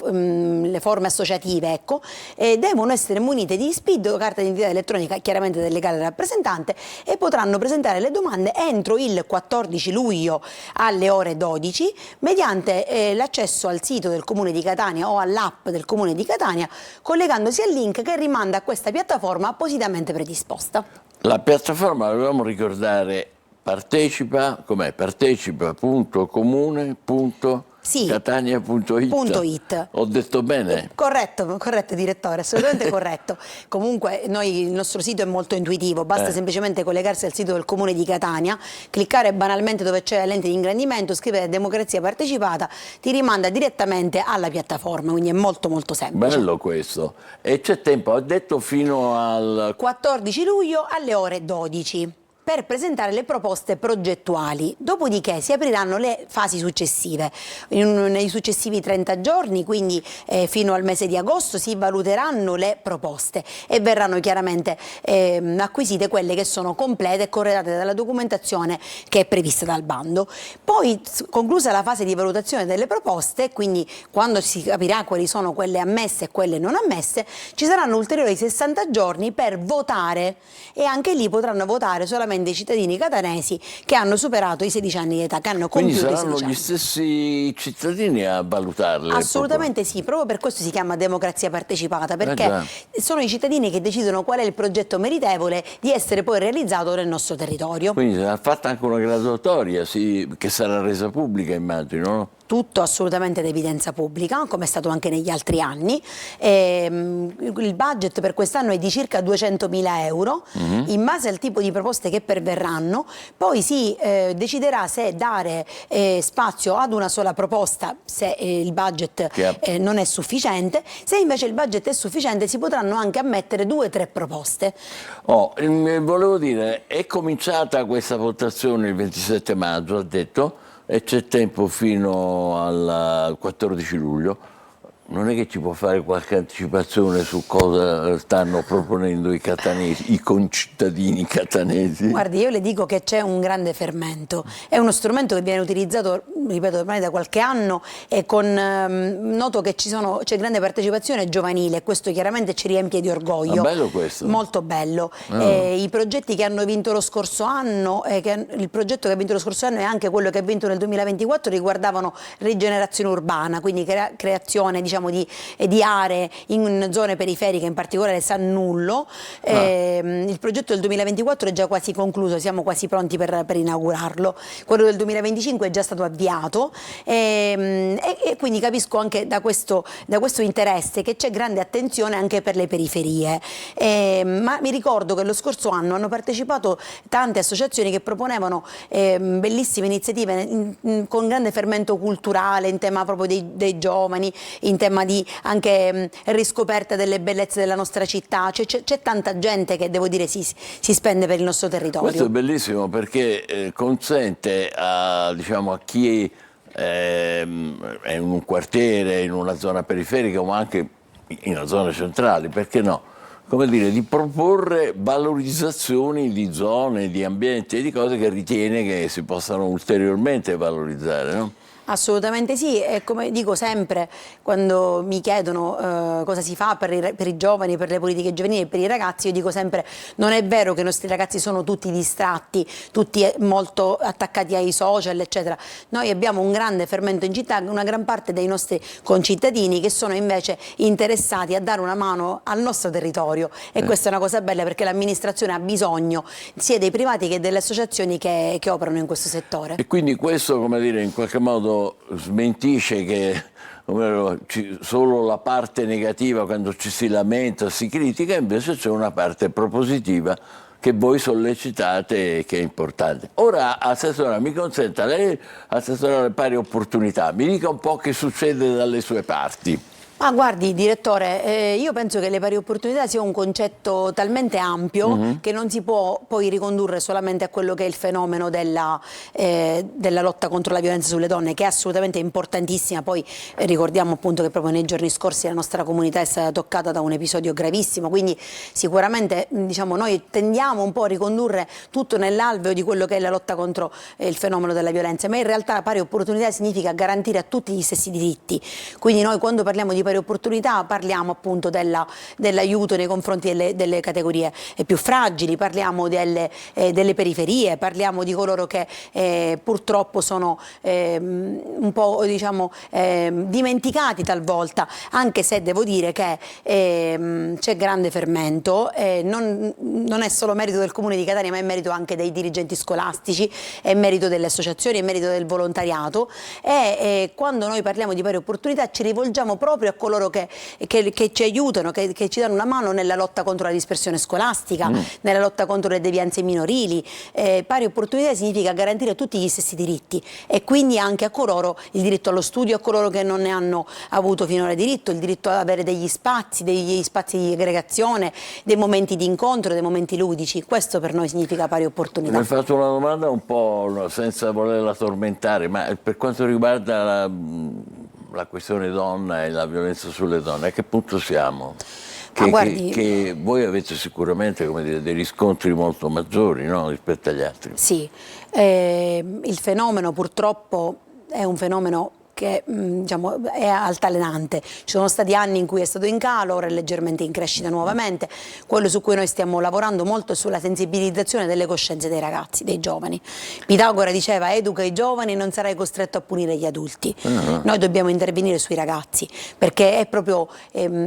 forme associative, ecco, devono essere munite di SPID o carta d'identità elettronica, chiaramente del legale rappresentante, e potranno presentare le domande entro il 14 luglio alle ore 12 mediante l'accesso al sito del Comune di Catania o all'app del Comune di Catania, collegandosi al link che rimanda a questa piattaforma appositamente predisposta. La piattaforma, dovevamo ricordare, partecipa, com'è? Partecipa.comune.catania.it. Ho detto bene? Corretto, corretto direttore, assolutamente corretto. Comunque il nostro sito è molto intuitivo, basta semplicemente collegarsi al sito del Comune di Catania, cliccare banalmente dove c'è la lente di ingrandimento, scrivere democrazia partecipata, ti rimanda direttamente alla piattaforma, quindi è molto molto semplice. Bello questo. E c'è tempo, ho detto fino al 14 luglio alle ore 12. Per presentare le proposte progettuali, dopodiché si apriranno le fasi successive. Nei successivi 30 giorni, quindi fino al mese di agosto, si valuteranno le proposte e verranno chiaramente acquisite quelle che sono complete e corredate dalla documentazione che è prevista dal bando. Poi, conclusa la fase di valutazione delle proposte, quindi quando si capirà quali sono quelle ammesse e quelle non ammesse, ci saranno ulteriori 60 giorni per votare, e anche lì potranno votare solamente i cittadini catanesi che hanno superato i 16 anni di età, che hanno compiuto i 16 anni. Quindi saranno gli stessi cittadini a valutarle? Assolutamente sì, proprio per questo si chiama democrazia partecipata, perché sono i cittadini che decidono qual è il progetto meritevole di essere poi realizzato nel nostro territorio. Quindi sarà fatta anche una graduatoria, che sarà resa pubblica, immagino, no? Tutto assolutamente ad evidenza pubblica, come è stato anche negli altri anni. Il budget per quest'anno è di circa 200.000 euro, in base al tipo di proposte che perverranno. Poi si deciderà se dare spazio ad una sola proposta, se il budget non è sufficiente. Se invece il budget è sufficiente, si potranno anche ammettere 2 o 3 proposte. Volevo dire, è cominciata questa votazione il 27 maggio, ha detto, e c'è tempo fino al 14 luglio. Non è che ci può fare qualche anticipazione su cosa stanno proponendo i catanesi, i concittadini catanesi? Guardi, io le dico che c'è un grande fermento, è uno strumento che viene utilizzato, ripeto, ormai da qualche anno, e noto che c'è grande partecipazione giovanile, e questo chiaramente ci riempie di orgoglio. Bello questo. Molto bello. I progetti che hanno vinto lo scorso anno, il progetto che ha vinto lo scorso anno e anche quello che ha vinto nel 2024 riguardavano rigenerazione urbana, quindi creazione, diciamo, di aree in zone periferiche, in particolare Sannullo. Il progetto del 2024 è già quasi concluso, siamo quasi pronti per inaugurarlo. Quello del 2025 è già stato avviato, e quindi capisco anche da questo interesse che c'è grande attenzione anche per le periferie. Ma mi ricordo che lo scorso anno hanno partecipato tante associazioni che proponevano bellissime iniziative con grande fermento culturale, in tema proprio dei giovani, in tema di anche riscoperta delle bellezze della nostra città. C'è tanta gente che, devo dire, si spende per il nostro territorio. Questo è bellissimo, perché consente a chi è in un quartiere, in una zona periferica, ma anche in una zona centrale, perché no? Come dire, di proporre valorizzazioni di zone, di ambienti e di cose che ritiene che si possano ulteriormente valorizzare, no? Assolutamente sì, e come dico sempre quando mi chiedono cosa si fa per i giovani, per le politiche giovanili e per i ragazzi, io dico sempre: non è vero che i nostri ragazzi sono tutti distratti, tutti molto attaccati ai social, eccetera. Noi abbiamo un grande fermento in città, una gran parte dei nostri concittadini che sono invece interessati a dare una mano al nostro territorio, e questa è una cosa bella, perché l'amministrazione ha bisogno sia dei privati che delle associazioni che operano in questo settore. E quindi questo, come dire, in qualche modo smentisce che solo la parte negativa, quando ci si lamenta, si critica, invece c'è una parte propositiva che voi sollecitate e che è importante. Ora, Assessora, mi consenta, lei, Assessore alle pari opportunità, mi dica un po' che succede dalle sue parti. Ma guardi, direttore, io penso che le pari opportunità sia un concetto talmente ampio che non si può poi ricondurre solamente a quello che è il fenomeno della lotta contro la violenza sulle donne, che è assolutamente importantissima. Poi ricordiamo appunto che proprio nei giorni scorsi la nostra comunità è stata toccata da un episodio gravissimo, quindi sicuramente diciamo, noi tendiamo un po' a ricondurre tutto nell'alveo di quello che è la lotta contro il fenomeno della violenza, ma in realtà la pari opportunità significa garantire a tutti gli stessi diritti. Quindi noi quando parliamo di pari opportunità parliamo appunto dell'aiuto nei confronti delle categorie più fragili, parliamo delle periferie, parliamo di coloro che purtroppo sono un po' diciamo dimenticati talvolta, anche se devo dire che c'è grande fermento, non è solo merito del Comune di Catania, ma è merito anche dei dirigenti scolastici, è merito delle associazioni, è merito del volontariato, e quando noi parliamo di pari opportunità ci rivolgiamo proprio a coloro che ci aiutano, che ci danno una mano nella lotta contro la dispersione scolastica, nella lotta contro le devianze minorili. Pari opportunità significa garantire tutti gli stessi diritti, e quindi anche a coloro il diritto allo studio, a coloro che non ne hanno avuto finora diritto, il diritto ad avere degli spazi di aggregazione, dei momenti di incontro, dei momenti ludici. Questo per noi significa pari opportunità. Mi hai fatto una domanda un po' senza volerla tormentare, ma per quanto riguarda la questione donna e la violenza sulle donne, a che punto siamo? Che voi avete sicuramente, come dire, dei riscontri molto maggiori, no, rispetto agli altri. Sì, il fenomeno purtroppo è un fenomeno che diciamo, è altalenante. Ci sono stati anni in cui è stato in calo, ora è leggermente in crescita nuovamente. Quello su cui noi stiamo lavorando molto è sulla sensibilizzazione delle coscienze dei ragazzi, dei giovani. Pitagora diceva: educa i giovani e non sarai costretto a punire gli adulti. Noi dobbiamo intervenire sui ragazzi, perché è proprio,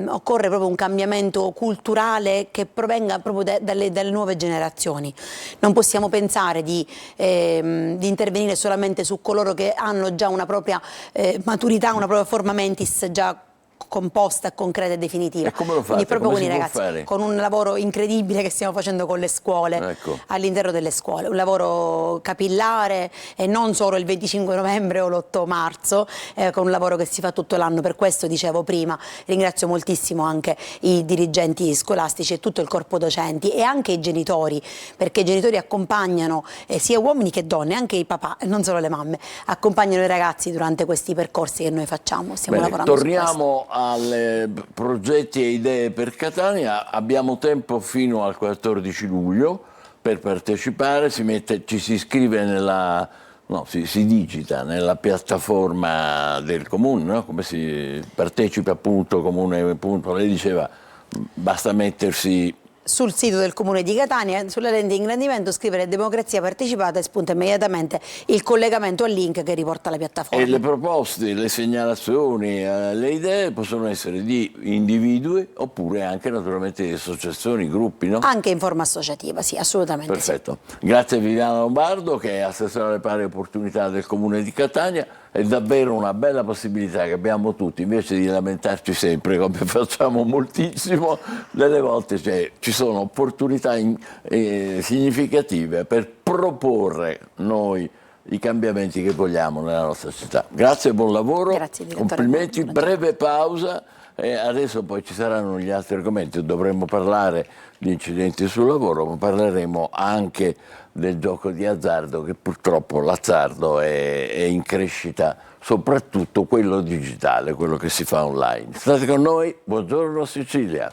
occorre proprio un cambiamento culturale che provenga proprio dalle nuove generazioni. Non possiamo pensare di intervenire solamente su coloro che hanno già una propria maturità, una propria forma mentis già composta, concreta e definitiva. E come lo fate? Quindi proprio Come con i si può ragazzi, fare? con un lavoro incredibile che stiamo facendo con le scuole, Ecco. all'interno delle scuole, un lavoro capillare, e non solo il 25 novembre o l'8 marzo, con un lavoro che si fa tutto l'anno. Per questo dicevo prima, ringrazio moltissimo anche i dirigenti scolastici e tutto il corpo docenti e anche i genitori, perché i genitori accompagnano sia uomini che donne, anche i papà, non solo le mamme, accompagnano i ragazzi durante questi percorsi che noi facciamo. Stiamo lavorando su questo. Torniamo alle progetti e idee per Catania. Abbiamo tempo fino al 14 luglio per partecipare, ci si iscrive si digita nella piattaforma del comune, no? Come si partecipa appunto comune, appunto, lei diceva basta mettersi sul sito del Comune di Catania, sulla lente di ingrandimento, scrivere democrazia partecipata e spunta immediatamente il collegamento al link che riporta alla piattaforma. E le proposte, le segnalazioni, le idee possono essere di individui oppure anche naturalmente di associazioni, gruppi, no? Anche in forma associativa, sì, assolutamente. Perfetto. Sì. Grazie a Viviana Lombardo, che è assessore alle pari opportunità del Comune di Catania. È davvero una bella possibilità che abbiamo tutti, invece di lamentarci sempre, come facciamo moltissimo, delle volte ci sono opportunità significative per proporre noi i cambiamenti che vogliamo nella nostra città. Grazie e buon lavoro. Grazie, direttore. Complimenti, breve pausa e adesso poi ci saranno gli altri argomenti. Dovremmo parlare di incidenti sul lavoro, ma parleremo anche del gioco di azzardo, che purtroppo l'azzardo è in crescita, soprattutto quello digitale, quello che si fa online. State con noi, buongiorno Sicilia.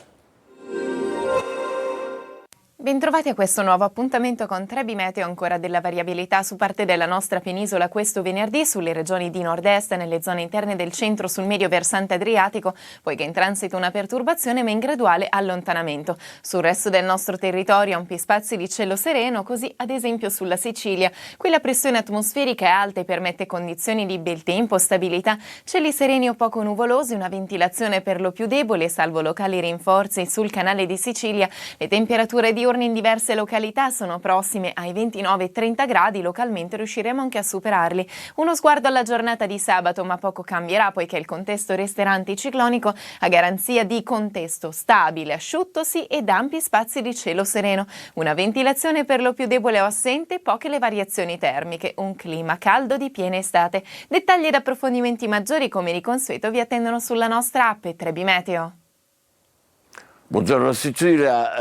Bentrovati a questo nuovo appuntamento con Trebi Meteo. Ancora della variabilità su parte della nostra penisola questo venerdì, sulle regioni di nord-est, nelle zone interne del centro, sul medio versante adriatico, poiché in transito una perturbazione ma in graduale allontanamento. Sul resto del nostro territorio ampi spazi di cielo sereno, così ad esempio sulla Sicilia. Qui la pressione atmosferica è alta e permette condizioni di bel tempo, stabilità, cieli sereni o poco nuvolosi, una ventilazione per lo più debole, salvo locali rinforzi sul canale di Sicilia. Le temperature diurne giorni in diverse località sono prossime ai 29-30 gradi, localmente riusciremo anche a superarli. Uno sguardo alla giornata di sabato, ma poco cambierà poiché il contesto resterà anticiclonico a garanzia di contesto stabile, asciuttosi ed ampi spazi di cielo sereno. Una ventilazione per lo più debole o assente, poche le variazioni termiche, un clima caldo di piena estate. Dettagli ed approfondimenti maggiori come di consueto vi attendono sulla nostra app Trebi Meteo. Buongiorno Sicilia,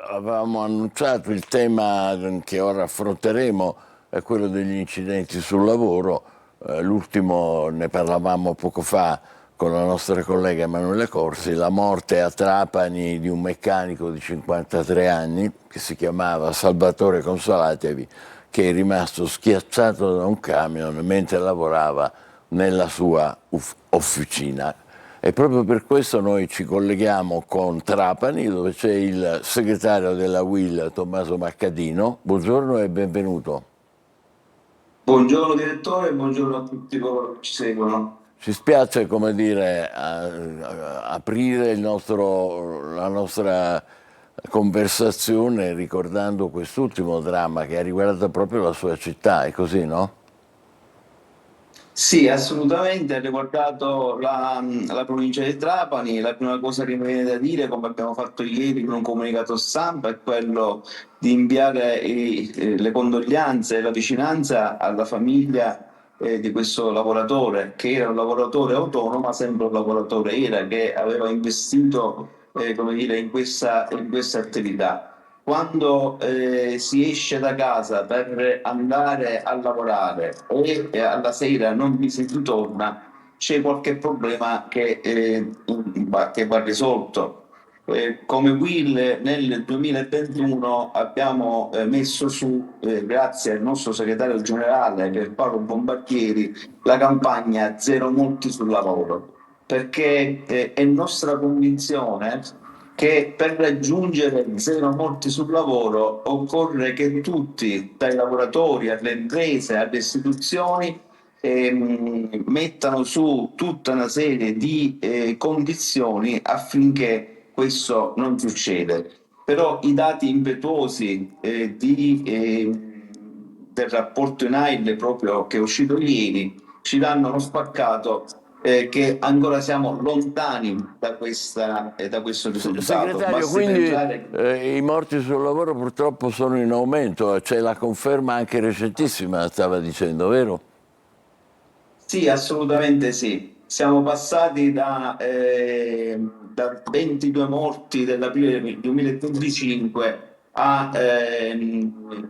avevamo annunciato il tema che ora affronteremo, è quello degli incidenti sul lavoro. L'ultimo ne parlavamo poco fa con la nostra collega Emanuele Corsi, la morte a Trapani di un meccanico di 53 anni che si chiamava Salvatore Consolatevi, che è rimasto schiacciato da un camion mentre lavorava nella sua officina. E proprio per questo noi ci colleghiamo con Trapani, dove c'è il segretario della UIL, Tommaso Maccadino. Buongiorno e benvenuto. Buongiorno direttore, buongiorno a tutti coloro che ci seguono. Ci spiace, come dire, aprire la nostra conversazione ricordando quest'ultimo dramma che ha riguardato proprio la sua città, è così, no? Sì, assolutamente, ha riguardato la provincia di Trapani. La prima cosa che mi viene da dire, come abbiamo fatto ieri con un comunicato stampa, è quello di inviare le condoglianze e la vicinanza alla famiglia di questo lavoratore, che era un lavoratore autonomo, ma sempre un lavoratore era, che aveva investito come dire, in questa attività. Quando si esce da casa per andare a lavorare e alla sera non vi si ritorna, c'è qualche problema che va risolto. Come UIL nel 2021 abbiamo messo su, grazie al nostro segretario generale che è Paolo Bombardieri, la campagna Zero morti sul lavoro, perché è nostra convinzione che per raggiungere zero morti sul lavoro occorre che tutti, dai lavoratori alle imprese, alle istituzioni, mettano su tutta una serie di condizioni affinché questo non succede. Però i dati impetuosi del rapporto INAIL proprio che è uscito ieri ci danno uno spaccato che ancora siamo lontani da questo risultato. Segretario, Basti quindi pensare... i morti sul lavoro purtroppo sono in aumento, c'è la conferma anche recentissima, stava dicendo, vero? Sì, assolutamente sì. Siamo passati da 22 morti dell'aprile del 2025 a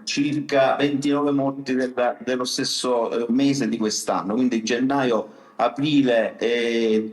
circa 29 morti dello stesso mese di quest'anno, quindi gennaio aprile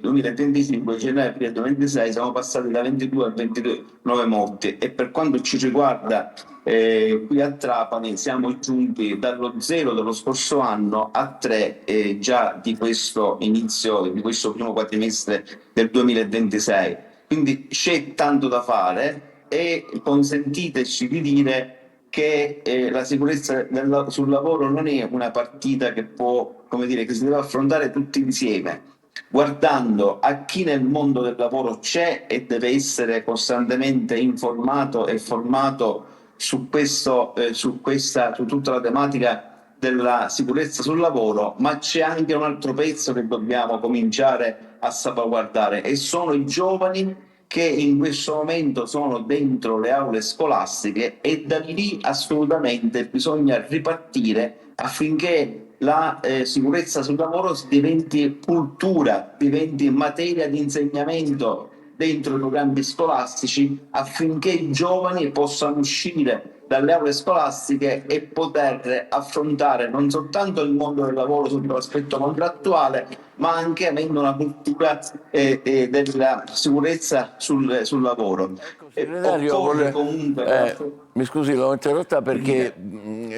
2025, gennaio aprile 2026 siamo passati da 22 a 29 morti, e per quanto ci riguarda qui a Trapani siamo giunti dallo 0 dello scorso anno a 3 già di questo inizio, di questo primo quadrimestre del 2026. Quindi c'è tanto da fare e consentiteci di dire che la sicurezza sul lavoro non è una partita che può, come dire, che si deve affrontare tutti insieme, guardando a chi nel mondo del lavoro c'è e deve essere costantemente informato e formato su tutta la tematica della sicurezza sul lavoro, ma c'è anche un altro pezzo che dobbiamo cominciare a salvaguardare, e sono i giovani che in questo momento sono dentro le aule scolastiche, e da lì assolutamente bisogna ripartire affinché la sicurezza sul lavoro diventi cultura, diventi materia di insegnamento dentro i programmi scolastici, affinché i giovani possano uscire dalle aule scolastiche e poter affrontare non soltanto il mondo del lavoro sotto l'aspetto contrattuale, ma anche avendo una cultura della sicurezza sul lavoro. Occorre comunque... mi scusi, l'ho interrotta perché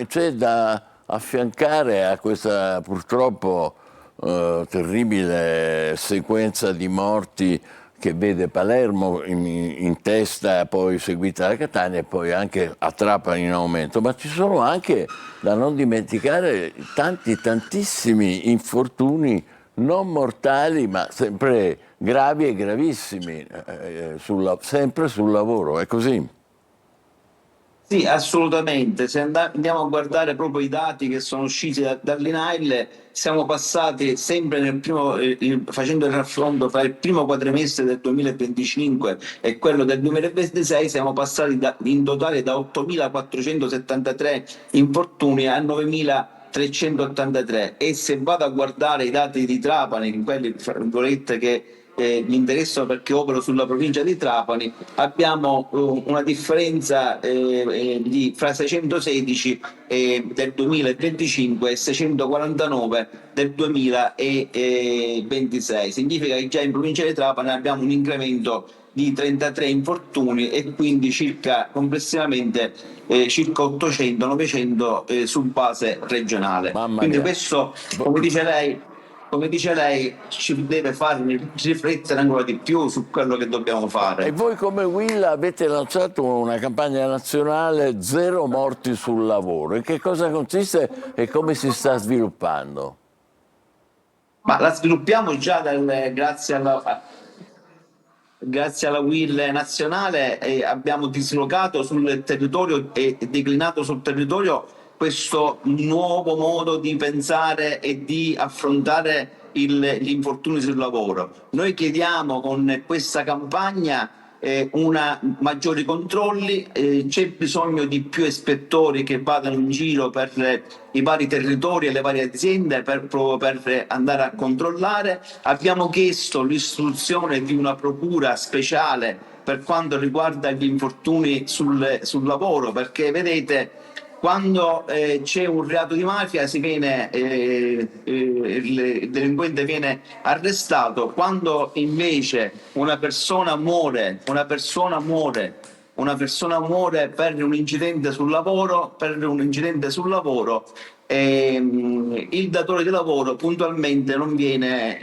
c'è da affiancare a questa purtroppo terribile sequenza di morti che vede Palermo in testa, poi seguita da Catania e poi anche a Trapani in aumento, ma ci sono anche, da non dimenticare, tantissimi infortuni non mortali, ma sempre gravi e gravissimi, sempre sul lavoro, è così? Sì, assolutamente. Se andiamo a guardare proprio i dati che sono usciti dall'INAIL, siamo passati sempre facendo il raffronto tra il primo quadrimestre del 2025 e quello del 2026, siamo passati in totale da 8.473 infortuni a 9.383. E se vado a guardare i dati di Trapani, quelli fra virgolette che mi interessano perché opero sulla provincia di Trapani, abbiamo una differenza fra 616 del 2025 e 649 del 2026. Significa che già in provincia di Trapani abbiamo un incremento di 33 infortuni e quindi circa complessivamente circa 800-900 su base regionale. Mamma Quindi mia. questo, come dice lei, ci deve fare riflettere ancora di più su quello che dobbiamo E fare. voi come Will avete lanciato una campagna nazionale Zero morti sul lavoro. In che cosa consiste e come si sta sviluppando? Ma la sviluppiamo già grazie alla Will nazionale, abbiamo dislocato sul territorio e declinato sul territorio questo nuovo modo di pensare e di affrontare gli infortuni sul lavoro. Noi chiediamo con questa campagna maggiori controlli, c'è bisogno di più ispettori che vadano in giro per i vari territori e le varie aziende proprio per andare a controllare. Abbiamo chiesto l'istituzione di una procura speciale per quanto riguarda gli infortuni sul lavoro, perché vedete, quando c'è un reato di mafia il delinquente viene arrestato, quando invece una persona muore per un incidente sul lavoro, il datore di lavoro puntualmente non viene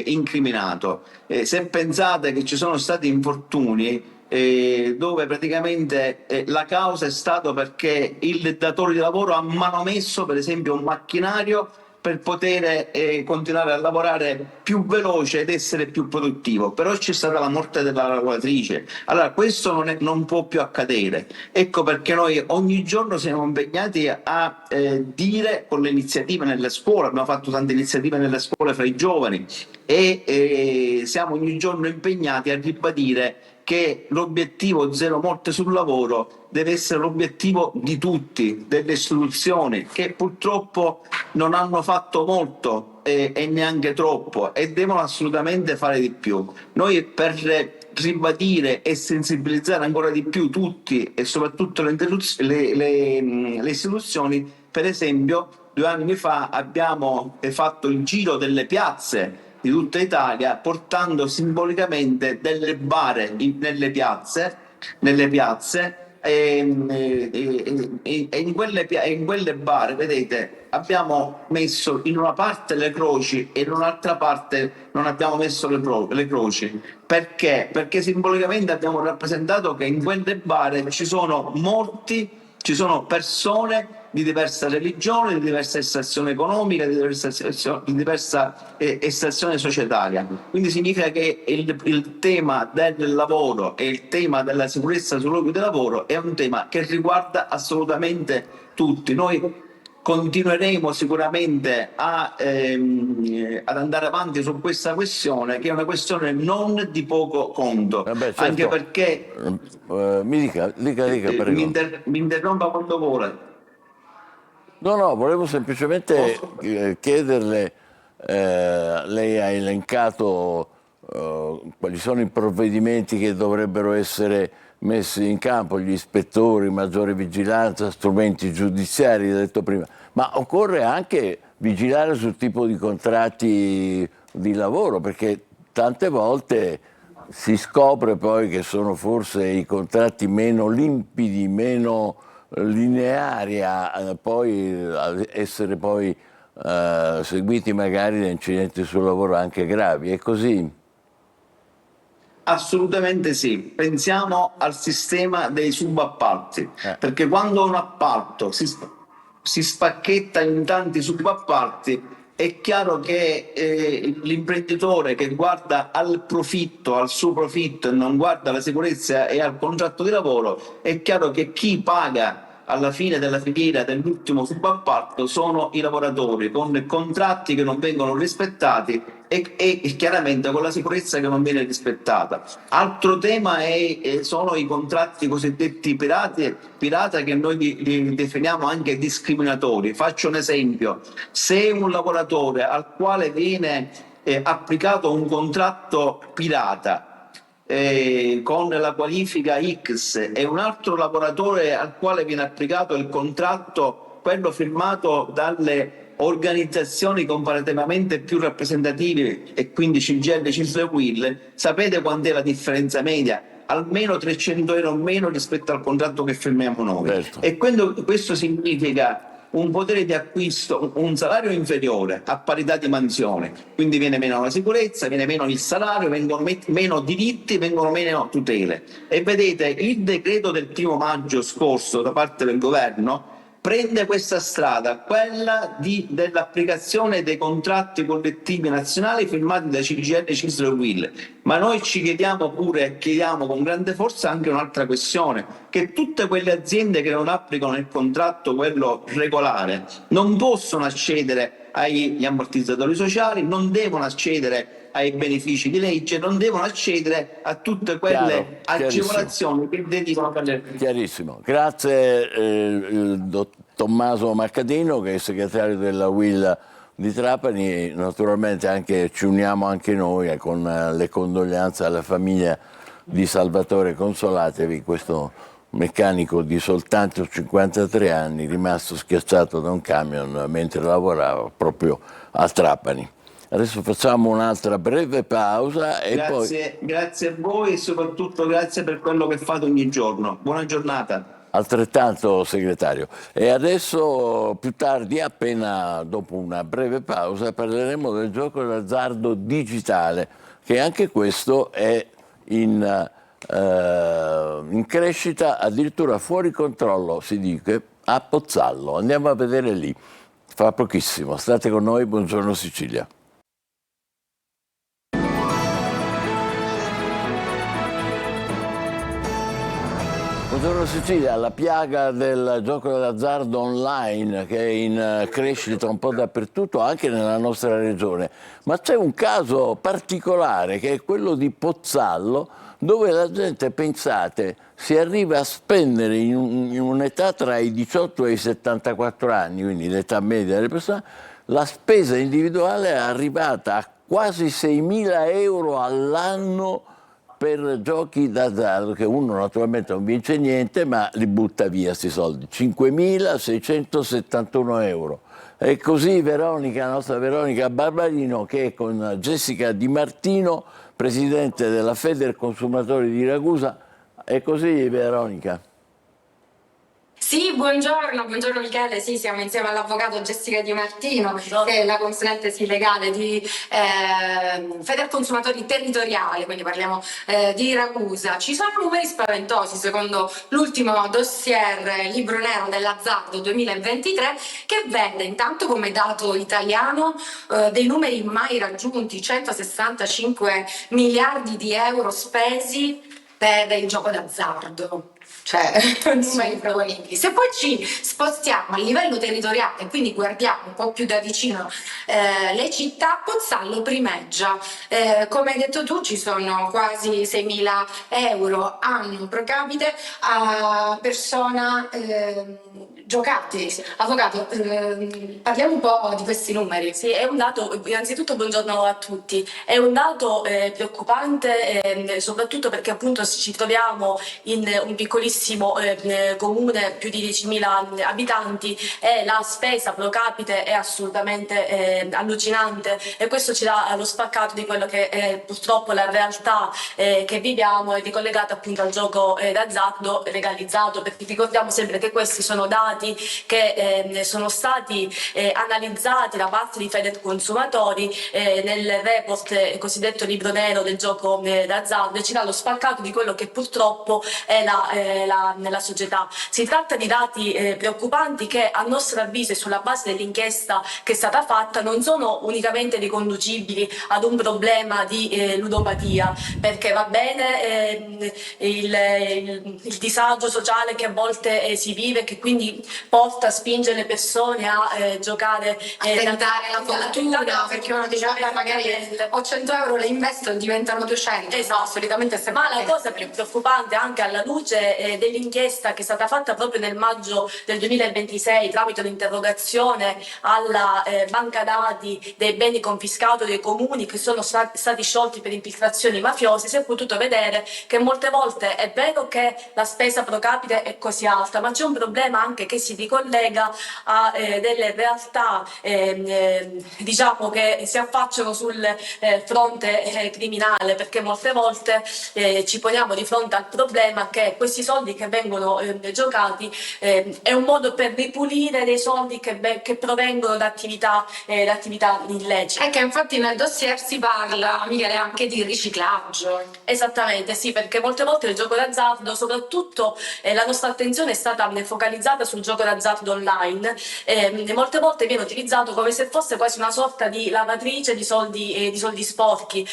incriminato. Se pensate che ci sono stati infortuni dove praticamente la causa è stata perché il datore di lavoro ha manomesso per esempio un macchinario per poter continuare a lavorare più veloce ed essere più produttivo, però c'è stata la morte della lavoratrice. Allora questo non può più accadere. Ecco perché noi ogni giorno siamo impegnati a dire con le iniziative nelle scuole, abbiamo fatto tante iniziative nelle scuole fra i giovani e siamo ogni giorno impegnati a ribadire che l'obiettivo zero morte sul lavoro deve essere l'obiettivo di tutti, delle istituzioni che purtroppo non hanno fatto molto e neanche troppo e devono assolutamente fare di più. Noi per ribadire e sensibilizzare ancora di più tutti e soprattutto le istituzioni, per esempio 2 anni fa abbiamo fatto il giro delle piazze di tutta Italia portando simbolicamente delle bare nelle piazze e in quelle bare, vedete, abbiamo messo in una parte le croci e in un'altra parte non abbiamo messo le croci. Perché? Perché simbolicamente abbiamo rappresentato che in quelle bare ci sono morti, ci sono persone di diversa religione, di diversa estrazione economica, di diversa estrazione societaria. Quindi significa che il tema del lavoro e il tema della sicurezza sui luoghi di lavoro è un tema che riguarda assolutamente tutti. Noi continueremo sicuramente ad andare avanti su questa questione, che è una questione non di poco conto, Certo. anche perché mi dica, prego. mi interrompa quando vuole. No, volevo semplicemente chiederle, lei ha elencato quali sono i provvedimenti che dovrebbero essere messi in campo, gli ispettori, maggiore vigilanza, strumenti giudiziari, detto prima, ma occorre anche vigilare sul tipo di contratti di lavoro, perché tante volte si scopre poi che sono forse i contratti meno limpidi, meno lineari a poi essere poi seguiti magari da incidenti sul lavoro anche gravi. È così? Assolutamente sì. Pensiamo al sistema dei subappalti, perché quando un appalto si spacchetta in tanti subappalti, è chiaro che l'imprenditore che guarda al profitto, al suo profitto e non guarda alla sicurezza e al contratto di lavoro, è chiaro che chi paga alla fine della filiera dell'ultimo subappalto sono i lavoratori, con contratti che non vengono rispettati e chiaramente con la sicurezza che non viene rispettata. Altro tema sono i contratti cosiddetti pirata che noi li definiamo anche discriminatori. Faccio un esempio: se un lavoratore al quale viene applicato un contratto pirata con la qualifica X e un altro lavoratore al quale viene applicato il contratto, quello firmato dalle organizzazioni comparativamente più rappresentative, e quindi CGIL, CISL e UIL, sapete quant'è la differenza media? Almeno 300 euro in meno rispetto al contratto che firmiamo noi. Certo. E questo significa un potere di acquisto, un salario inferiore a parità di mansione, quindi viene meno la sicurezza, viene meno il salario, vengono meno diritti, vengono meno tutele. E vedete, il decreto del 1° maggio scorso da parte del governo prende questa strada, quella dell'applicazione dei contratti collettivi nazionali firmati da CGIL, CISL e UIL. Ma noi ci chiediamo con grande forza anche un'altra questione: che tutte quelle aziende che non applicano il contratto, quello regolare, non possono accedere agli ammortizzatori sociali, non devono accedere ai benefici di legge, non devono accedere a tutte quelle agevolazioni che derivano dalle... Chiarissimo. Grazie Tommaso Maccadino, che è segretario della UIL di Trapani. Naturalmente ci uniamo anche noi con le condoglianze alla famiglia di Salvatore Consolatevi, questo meccanico di soltanto 53 anni rimasto schiacciato da un camion mentre lavorava proprio a Trapani. Adesso facciamo un'altra breve pausa e Grazie a voi e soprattutto grazie per quello che fate ogni giorno. Buona giornata. Altrettanto, segretario. E adesso, più tardi, appena dopo una breve pausa, parleremo del gioco d'azzardo digitale, che anche questo è in crescita, addirittura fuori controllo, si dice, a Pozzallo. Andiamo a vedere lì, fra pochissimo. State con noi, buongiorno Sicilia. Buongiorno Sicilia, la piaga del gioco d'azzardo online che è in crescita un po' dappertutto, anche nella nostra regione, ma c'è un caso particolare che è quello di Pozzallo, dove la gente, pensate, si arriva a spendere in un'età tra i 18 e i 74 anni, quindi l'età media delle persone, la spesa individuale è arrivata a quasi 6.000 euro all'anno per giochi d'azzardo, che uno naturalmente non vince niente, ma li butta via questi soldi. 5.671 euro. E così Veronica, la nostra Veronica Barbarino, che è con Jessica Di Martino, presidente della Federconsumatori di Ragusa. È così, Veronica? Sì, buongiorno Michele, sì, siamo insieme all'avvocato Jessica Di Martino, che è la consulente legale di Federconsumatori Territoriale, quindi parliamo di Ragusa. Ci sono numeri spaventosi secondo l'ultimo dossier Libro Nero dell'Azzardo 2023, che vede intanto come dato italiano dei numeri mai raggiunti, 165 miliardi di euro spesi per il gioco d'azzardo. Cioè, numeri proponibili. Se poi ci spostiamo a livello territoriale, quindi guardiamo un po' più da vicino le città, Pozzallo primeggia. Come hai detto tu, ci sono quasi 6.000 euro anno pro capite a persona giocati. Avvocato, parliamo un po' di questi numeri. Sì, è un dato, innanzitutto buongiorno a tutti, è un dato preoccupante, soprattutto perché appunto ci troviamo in un piccolissimo comune, più di 10.000 abitanti, e la spesa pro capite è assolutamente allucinante, e questo ci dà lo spaccato di quello che è purtroppo la realtà che viviamo, e ricollegata appunto al gioco d'azzardo legalizzato, perché ricordiamo sempre che questi sono dati che sono stati analizzati da parte di Federconsumatori nel report cosiddetto Libro Nero del gioco d'azzardo, e ci dà lo spaccato di quello che purtroppo è la nella società. Si tratta di dati preoccupanti che a nostro avviso e sulla base dell'inchiesta che è stata fatta non sono unicamente riconducibili ad un problema di ludopatia, perché va bene il disagio sociale che a volte si vive, che quindi porta a spingere le persone a giocare, a tentare la fortuna, perché uno dice magari ho 100 euro, le investo e diventano 200. Esatto. No, solitamente è sempre Ma la cosa più preoccupante, anche alla luce dell'inchiesta che è stata fatta proprio nel maggio del 2026 tramite un'interrogazione alla banca dati dei beni confiscati dei comuni che sono stati sciolti per infiltrazioni mafiose, si è potuto vedere che molte volte è vero che la spesa pro capite è così alta, ma c'è un problema anche che si ricollega a delle realtà diciamo che si affacciano sul fronte criminale, perché molte volte ci poniamo di fronte al problema che questi soldi che vengono giocati è un modo per ripulire dei soldi che provengono da attività illecite. È che infatti nel dossier si parla, Michele, anche di riciclaggio. Esattamente, sì, perché molte volte il gioco d'azzardo, soprattutto la nostra attenzione è stata focalizzata sul gioco d'azzardo online, molte volte viene utilizzato come se fosse quasi una sorta di lavatrice di soldi sporchi,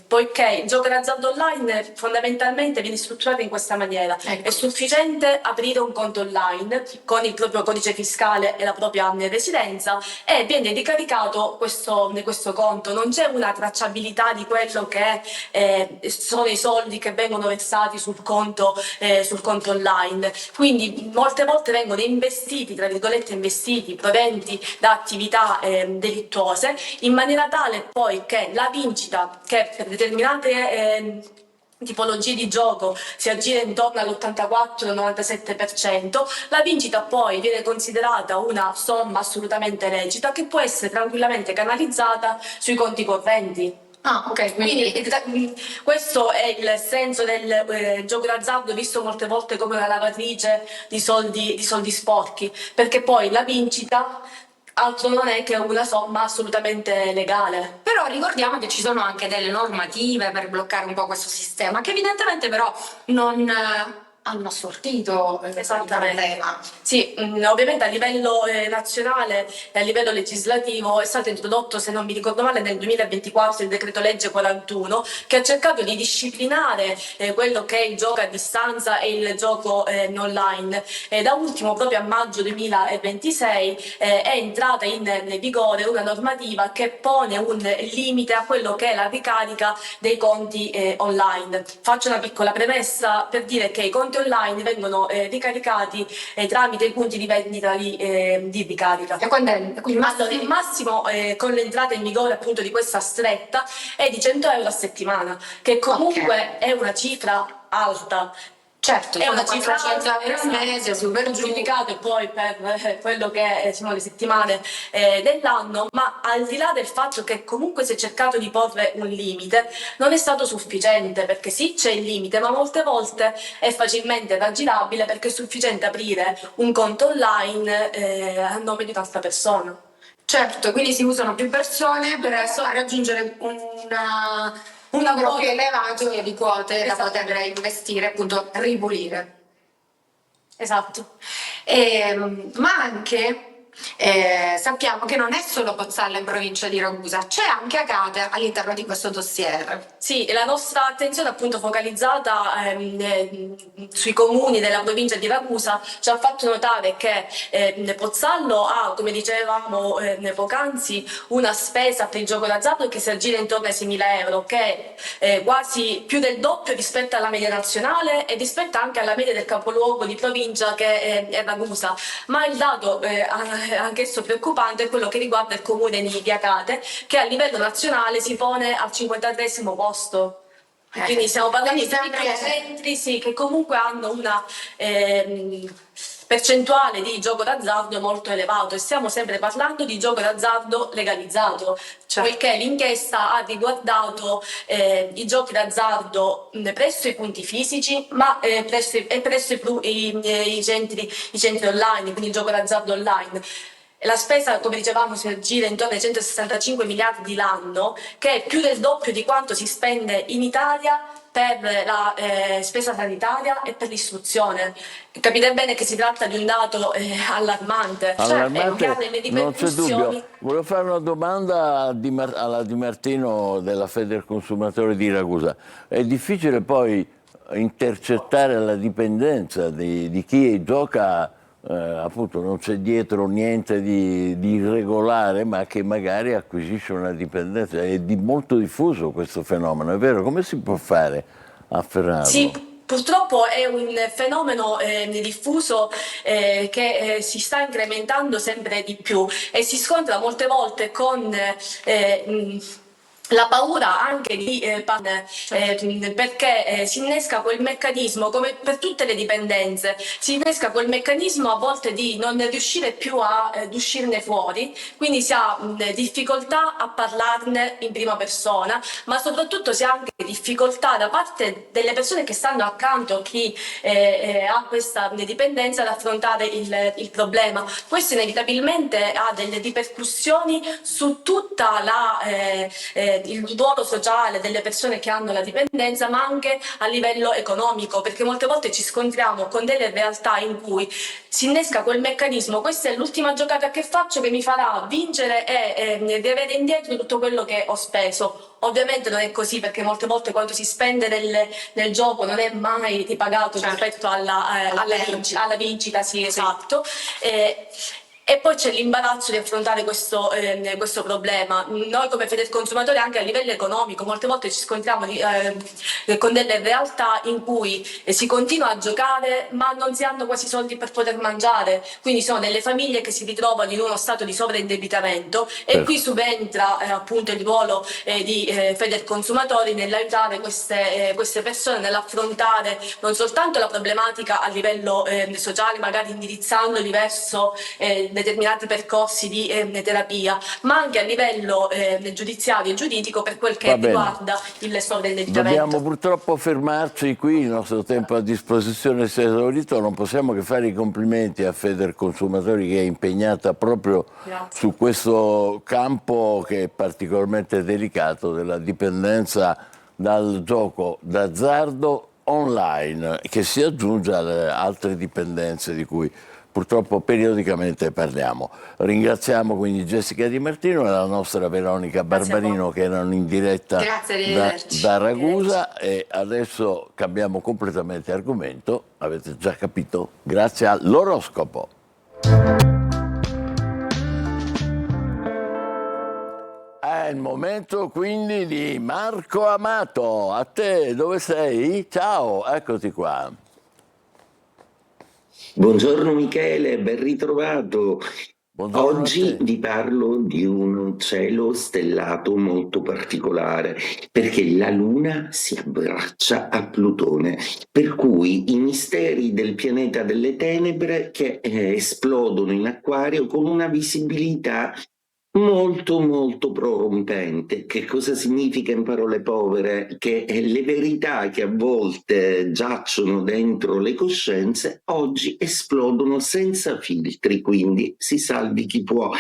poiché il gioco d'azzardo online fondamentalmente viene strutturato in questa maniera. Ecco. È sufficiente aprire un conto online con il proprio codice fiscale e la propria residenza e viene ricaricato questo conto. Non c'è una tracciabilità di quello che sono i soldi che vengono versati sul conto online. Quindi molte volte vengono investiti, tra virgolette investiti, proventi da attività delittuose, in maniera tale poi che la vincita, che per determinate tipologie di gioco si aggira intorno all'84-97%, la vincita poi viene considerata una somma assolutamente lecita che può essere tranquillamente canalizzata sui conti correnti. Ah, ok, Quindi questo è il senso del gioco d'azzardo visto molte volte come una lavatrice di soldi sporchi, perché poi la vincita altro non è che una somma assolutamente legale. Però ricordiamo che ci sono anche delle normative per bloccare un po' questo sistema, che evidentemente però non hanno sortito il problema. Sì, ovviamente a livello nazionale e a livello legislativo è stato introdotto, se non mi ricordo male, nel 2024 il decreto legge 41 che ha cercato di disciplinare quello che è il gioco a distanza e il gioco online. Da ultimo, proprio a maggio 2026, è entrata in vigore una normativa che pone un limite a quello che è la ricarica dei conti online. Faccio una piccola premessa per dire che i conti online vengono ricaricati tramite i punti di vendita di ricarica. E quando è? Allora, il massimo con l'entrata in vigore appunto di questa stretta è di 100 euro a settimana, che comunque è una cifra alta. Certo, È una cifra 400 euro al mese, super giù. giustificato poi per quello che sono le settimane dell'anno, ma al di là del fatto che comunque si è cercato di porre un limite, non è stato sufficiente, perché sì c'è il limite, ma molte volte è facilmente raggirabile perché è sufficiente aprire un conto online a nome di un'altra persona. Certo, quindi si usano più persone per raggiungere un numero più elevato di quote da poter investire, appunto ripulire. Esatto. Ma anche sappiamo che non è solo Pozzallo in provincia di Ragusa, c'è anche Agate all'interno di questo dossier. Sì, la nostra attenzione appunto focalizzata sui comuni della provincia di Ragusa ci ha fatto notare che Pozzallo ha, come dicevamo poc'anzi, una spesa per il gioco d'azzardo che si aggira intorno ai 6.000 euro, che è quasi più del doppio rispetto alla media nazionale e rispetto anche alla media del capoluogo di provincia che è Ragusa. Ma il dato anch'esso preoccupante è quello che riguarda il comune di Agate, che a livello nazionale si pone al 53esimo posto. Quindi stiamo parlando di centri che comunque hanno una percentuale di gioco d'azzardo molto elevato, e stiamo sempre parlando di gioco d'azzardo legalizzato, poiché l'inchiesta ha riguardato i giochi d'azzardo presso i punti fisici, ma presso i centri online, quindi il gioco d'azzardo online. la spesa, come dicevamo, si gira intorno ai 165 miliardi l'anno, che è più del doppio di quanto si spende in Italia per la spesa sanitaria e per l'istruzione. Capite bene che si tratta di un dato allarmante, cioè che ha delle Non c'è dubbio. ripercussioni. Volevo fare una domanda alla Di Martino della Federconsumatori di Ragusa. È difficile poi intercettare la dipendenza di chi gioca, appunto non c'è dietro niente di irregolare, ma che magari acquisisce una dipendenza. È molto diffuso questo fenomeno, è vero? Come si può fare a afferrarlo? Sì, purtroppo è un fenomeno diffuso che si sta incrementando sempre di più e si scontra molte volte con la paura anche di perché si innesca quel meccanismo, come per tutte le dipendenze, si innesca quel meccanismo a volte di non riuscire più ad uscirne fuori, quindi si ha difficoltà a parlarne in prima persona, ma soprattutto si ha anche difficoltà da parte delle persone che stanno accanto a chi ha questa dipendenza ad affrontare il problema. Questo inevitabilmente ha delle ripercussioni su tutta il ruolo sociale delle persone che hanno la dipendenza, ma anche a livello economico, perché molte volte ci scontriamo con delle realtà in cui si innesca quel meccanismo: questa è l'ultima giocata che faccio che mi farà vincere e riavere indietro tutto quello che ho speso. Ovviamente non è così, perché molte volte quando si spende nel gioco non è mai ripagato rispetto alla vincita, sì, esatto. E poi c'è l'imbarazzo di affrontare questo problema. Noi come Federconsumatori, anche a livello economico, molte volte ci scontriamo con delle realtà in cui si continua a giocare ma non si hanno quasi soldi per poter mangiare, quindi sono delle famiglie che si ritrovano in uno stato di sovraindebitamento e qui subentra appunto il ruolo di Federconsumatori nell'aiutare queste persone nell'affrontare non soltanto la problematica a livello sociale, magari indirizzandoli verso determinati percorsi di terapia, ma anche a livello giudiziario e giuridico per quel che riguarda il sovraindebitamento. Dobbiamo purtroppo fermarci qui, il nostro tempo a disposizione si è esaurito, non possiamo che fare i complimenti a Federconsumatori che è impegnata proprio su questo campo che è particolarmente delicato della dipendenza dal gioco d'azzardo online, che si aggiunge alle altre dipendenze di cui purtroppo periodicamente parliamo. Ringraziamo quindi Jessica Di Martino e la nostra Veronica Barbarino che erano in diretta da Ragusa, e adesso cambiamo completamente argomento, avete già capito, grazie all'oroscopo. È il momento quindi di Marco Amato. A te, dove sei? Ciao, eccoti qua. Buongiorno Michele, ben ritrovato. Buongiorno. Oggi vi parlo di un cielo stellato molto particolare, perché la Luna si abbraccia a Plutone, per cui i misteri del pianeta delle tenebre che esplodono in Acquario con una visibilità molto molto prorompente. Che cosa significa in parole povere? Che le verità che a volte giacciono dentro le coscienze oggi esplodono senza filtri, quindi si salvi chi può.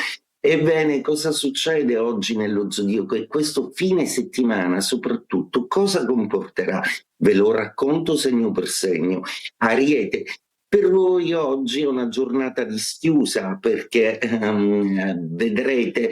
Ebbene, cosa succede oggi nello zodiaco e questo fine settimana soprattutto cosa comporterà? Ve lo racconto segno per segno. Ariete, per voi oggi è una giornata dischiusa perché vedrete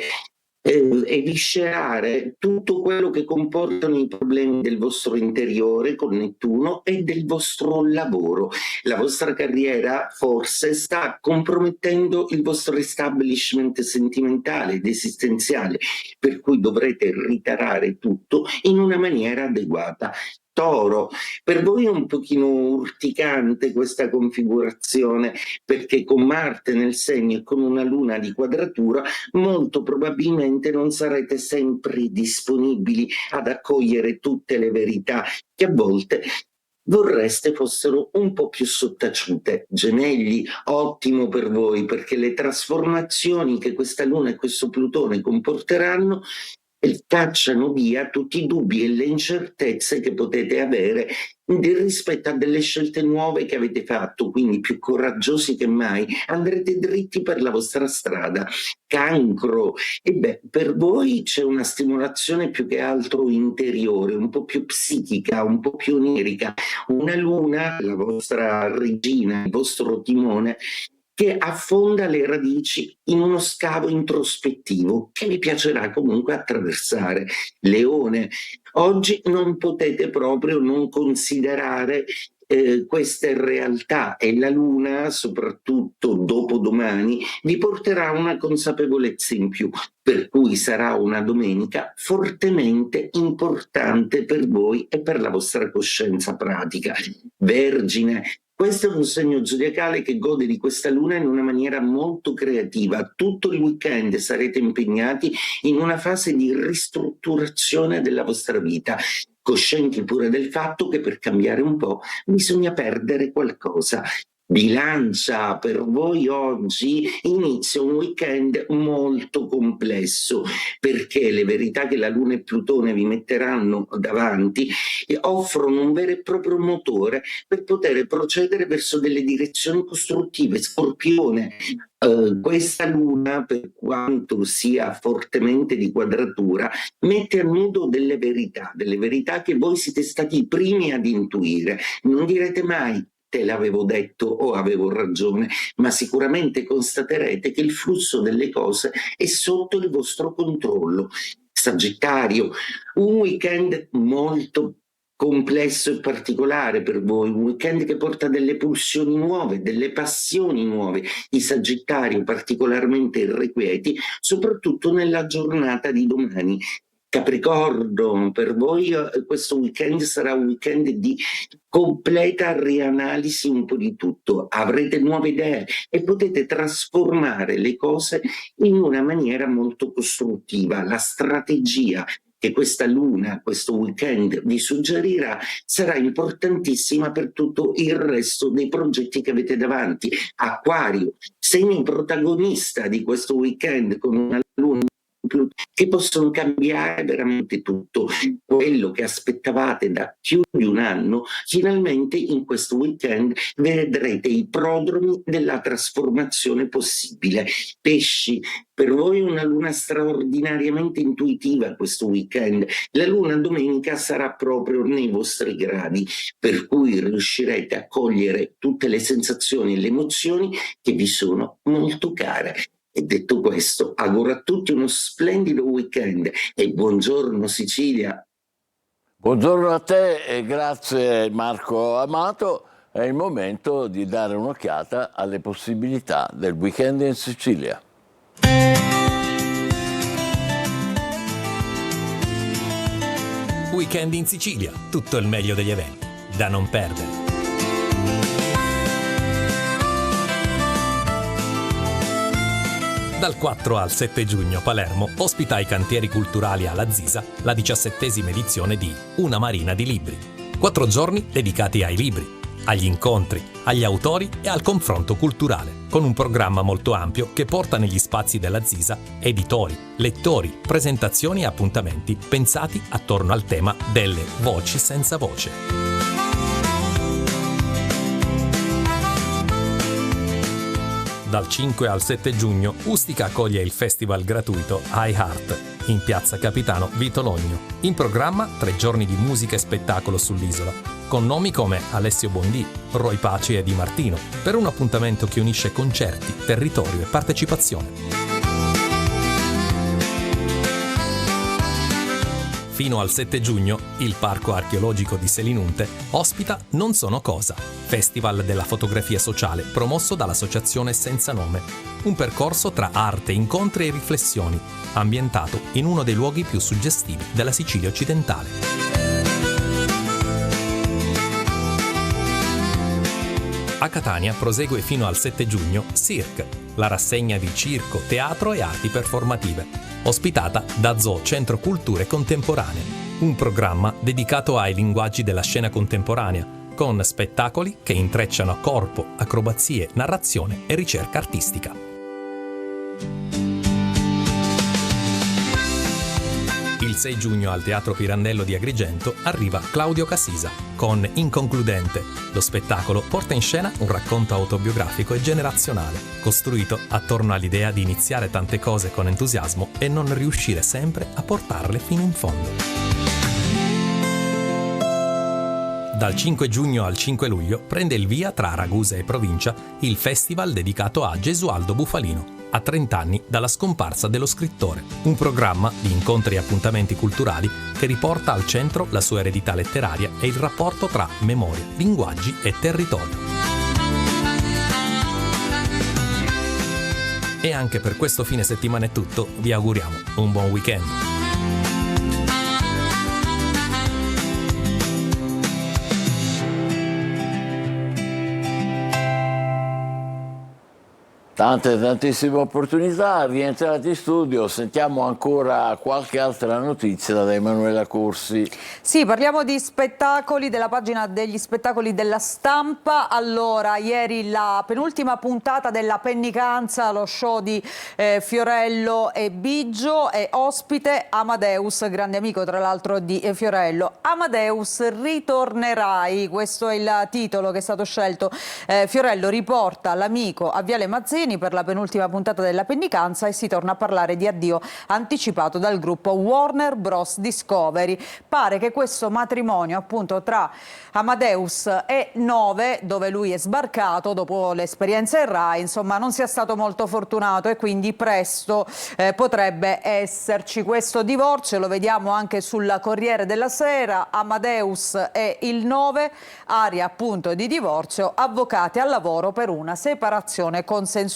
eviscerare tutto quello che comportano i problemi del vostro interiore con Nettuno e del vostro lavoro. La vostra carriera forse sta compromettendo il vostro establishment sentimentale ed esistenziale, per cui dovrete ritarare tutto in una maniera adeguata. Toro, per voi è un pochino urticante questa configurazione, perché con Marte nel segno e con una Luna di quadratura molto probabilmente non sarete sempre disponibili ad accogliere tutte le verità che a volte vorreste fossero un po' più sottaciute. Gemelli, ottimo per voi, perché le trasformazioni che questa Luna e questo Plutone comporteranno cacciano via tutti i dubbi e le incertezze che potete avere rispetto a delle scelte nuove che avete fatto, quindi più coraggiosi che mai, andrete dritti per la vostra strada. Cancro, per voi c'è una stimolazione più che altro interiore, un po' più psichica, un po' più onirica, una luna, la vostra regina, il vostro timone, che affonda le radici in uno scavo introspettivo che vi piacerà comunque attraversare. Leone, oggi non potete proprio non considerare queste realtà, e la luna, soprattutto dopodomani, vi porterà una consapevolezza in più, per cui sarà una domenica fortemente importante per voi e per la vostra coscienza pratica. Vergine, questo è un segno zodiacale che gode di questa luna in una maniera molto creativa. Tutto il weekend sarete impegnati in una fase di ristrutturazione della vostra vita, coscienti pure del fatto che per cambiare un po' bisogna perdere qualcosa. Bilancia, per voi oggi inizia un weekend molto complesso, perché le verità che la Luna e Plutone vi metteranno davanti offrono un vero e proprio motore per poter procedere verso delle direzioni costruttive. Scorpione, questa Luna, per quanto sia fortemente di quadratura, mette a nudo delle verità che voi siete stati i primi ad intuire. Non direte mai te l'avevo detto o avevo ragione, ma sicuramente constaterete che il flusso delle cose è sotto il vostro controllo. Sagittario, un weekend molto complesso e particolare per voi, un weekend che porta delle pulsioni nuove, delle passioni nuove. I Sagittari particolarmente irrequieti, soprattutto nella giornata di domani. Capricorno, per voi questo weekend sarà un weekend di completa rianalisi un po' di tutto. Avrete nuove idee e potete trasformare le cose in una maniera molto costruttiva. La strategia che questa luna, questo weekend vi suggerirà sarà importantissima per tutto il resto dei progetti che avete davanti. Acquario, segno protagonista di questo weekend con una luna che possono cambiare veramente tutto. Quello che aspettavate da più di un anno, finalmente in questo weekend vedrete i prodromi della trasformazione possibile. Pesci, per voi una luna straordinariamente intuitiva questo weekend. La luna domenica sarà proprio nei vostri gradi, per cui riuscirete a cogliere tutte le sensazioni e le emozioni che vi sono molto care. E detto questo, auguro a tutti uno splendido weekend e buongiorno Sicilia. Buongiorno a te e grazie Marco Amato. È il momento di dare un'occhiata alle possibilità del weekend in Sicilia. Weekend in Sicilia, tutto il meglio degli eventi, da non perdere. Dal 4 al 7 giugno Palermo ospita i cantieri culturali alla Zisa la 17ª edizione di Una Marina di Libri. 4 giorni dedicati ai libri, agli incontri, agli autori e al confronto culturale, con un programma molto ampio che porta negli spazi della Zisa editori, lettori, presentazioni e appuntamenti pensati attorno al tema delle voci senza voce. Dal 5 al 7 giugno Ustica accoglie il festival gratuito iHeart in piazza Capitano Vito Logno. In programma 3 giorni di musica e spettacolo sull'isola, con nomi come Alessio Bondi, Roy Paci e Di Martino, per un appuntamento che unisce concerti, territorio e partecipazione. Fino al 7 giugno, il Parco Archeologico di Selinunte ospita Non Sono Cosa, festival della fotografia sociale promosso dall'associazione Senza Nome. Un percorso tra arte, incontri e riflessioni, ambientato in uno dei luoghi più suggestivi della Sicilia occidentale. A Catania prosegue fino al 7 giugno Cirque, la rassegna di circo, teatro e arti performative, ospitata da Zoo Centro Culture Contemporanee, un programma dedicato ai linguaggi della scena contemporanea, con spettacoli che intrecciano corpo, acrobazie, narrazione e ricerca artistica. Il 6 giugno al Teatro Pirandello di Agrigento arriva Claudio Cassisa Con Inconcludente, lo spettacolo porta in scena un racconto autobiografico e generazionale, costruito attorno all'idea di iniziare tante cose con entusiasmo e non riuscire sempre a portarle fino in fondo. Dal 5 giugno al 5 luglio prende il via tra Ragusa e provincia il festival dedicato a Gesualdo Bufalino, a 30 anni dalla scomparsa dello scrittore. Un programma di incontri e appuntamenti culturali che riporta al centro la sua eredità letteraria e il rapporto tra memoria, linguaggi e territorio. E anche per questo fine settimana è tutto, vi auguriamo un buon weekend. Tantissime opportunità, rientrati in studio, sentiamo ancora qualche altra notizia da Emanuela Corsi. Sì, parliamo di spettacoli, della pagina degli spettacoli della Stampa. Allora, ieri la penultima puntata della Pennicanza, lo show di Fiorello e Biggio, e ospite Amadeus, grande amico tra l'altro di Fiorello. Amadeus, ritornerai, questo è il titolo che è stato scelto. Fiorello riporta l'amico a Viale Mazzini per la penultima puntata della Pennicanza e si torna a parlare di addio anticipato dal gruppo Warner Bros. Discovery. Pare che questo matrimonio appunto tra Amadeus e Nove, dove lui è sbarcato dopo l'esperienza in Rai, insomma non sia stato molto fortunato e quindi presto potrebbe esserci questo divorzio. Lo vediamo anche sul Corriere della Sera, Amadeus e il Nove, aria appunto di divorzio, avvocati al lavoro per una separazione consensuale.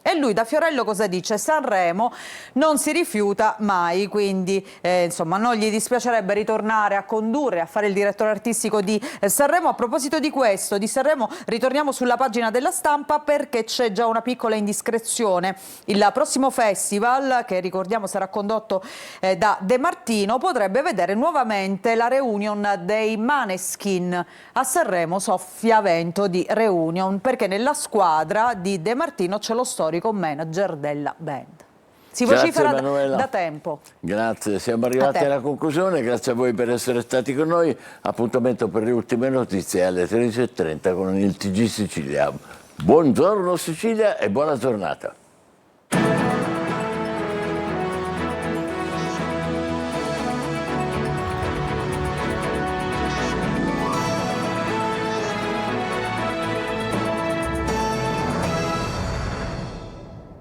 E lui da Fiorello cosa dice? Sanremo non si rifiuta mai, quindi insomma non gli dispiacerebbe ritornare a condurre, a fare il direttore artistico di Sanremo. A proposito di questo, di Sanremo, ritorniamo sulla pagina della Stampa perché c'è già una piccola indiscrezione. Il prossimo festival, che ricordiamo sarà condotto da De Martino, potrebbe vedere nuovamente la reunion dei Maneskin. A Sanremo soffia vento di reunion perché nella squadra di De Martino c'è lo storico manager della band. Si vocifera da tempo. Grazie, siamo arrivati alla conclusione, grazie a voi per essere stati con noi. Appuntamento per le ultime notizie alle 13:30 con il TG Sicilia. Buongiorno Sicilia e buona giornata.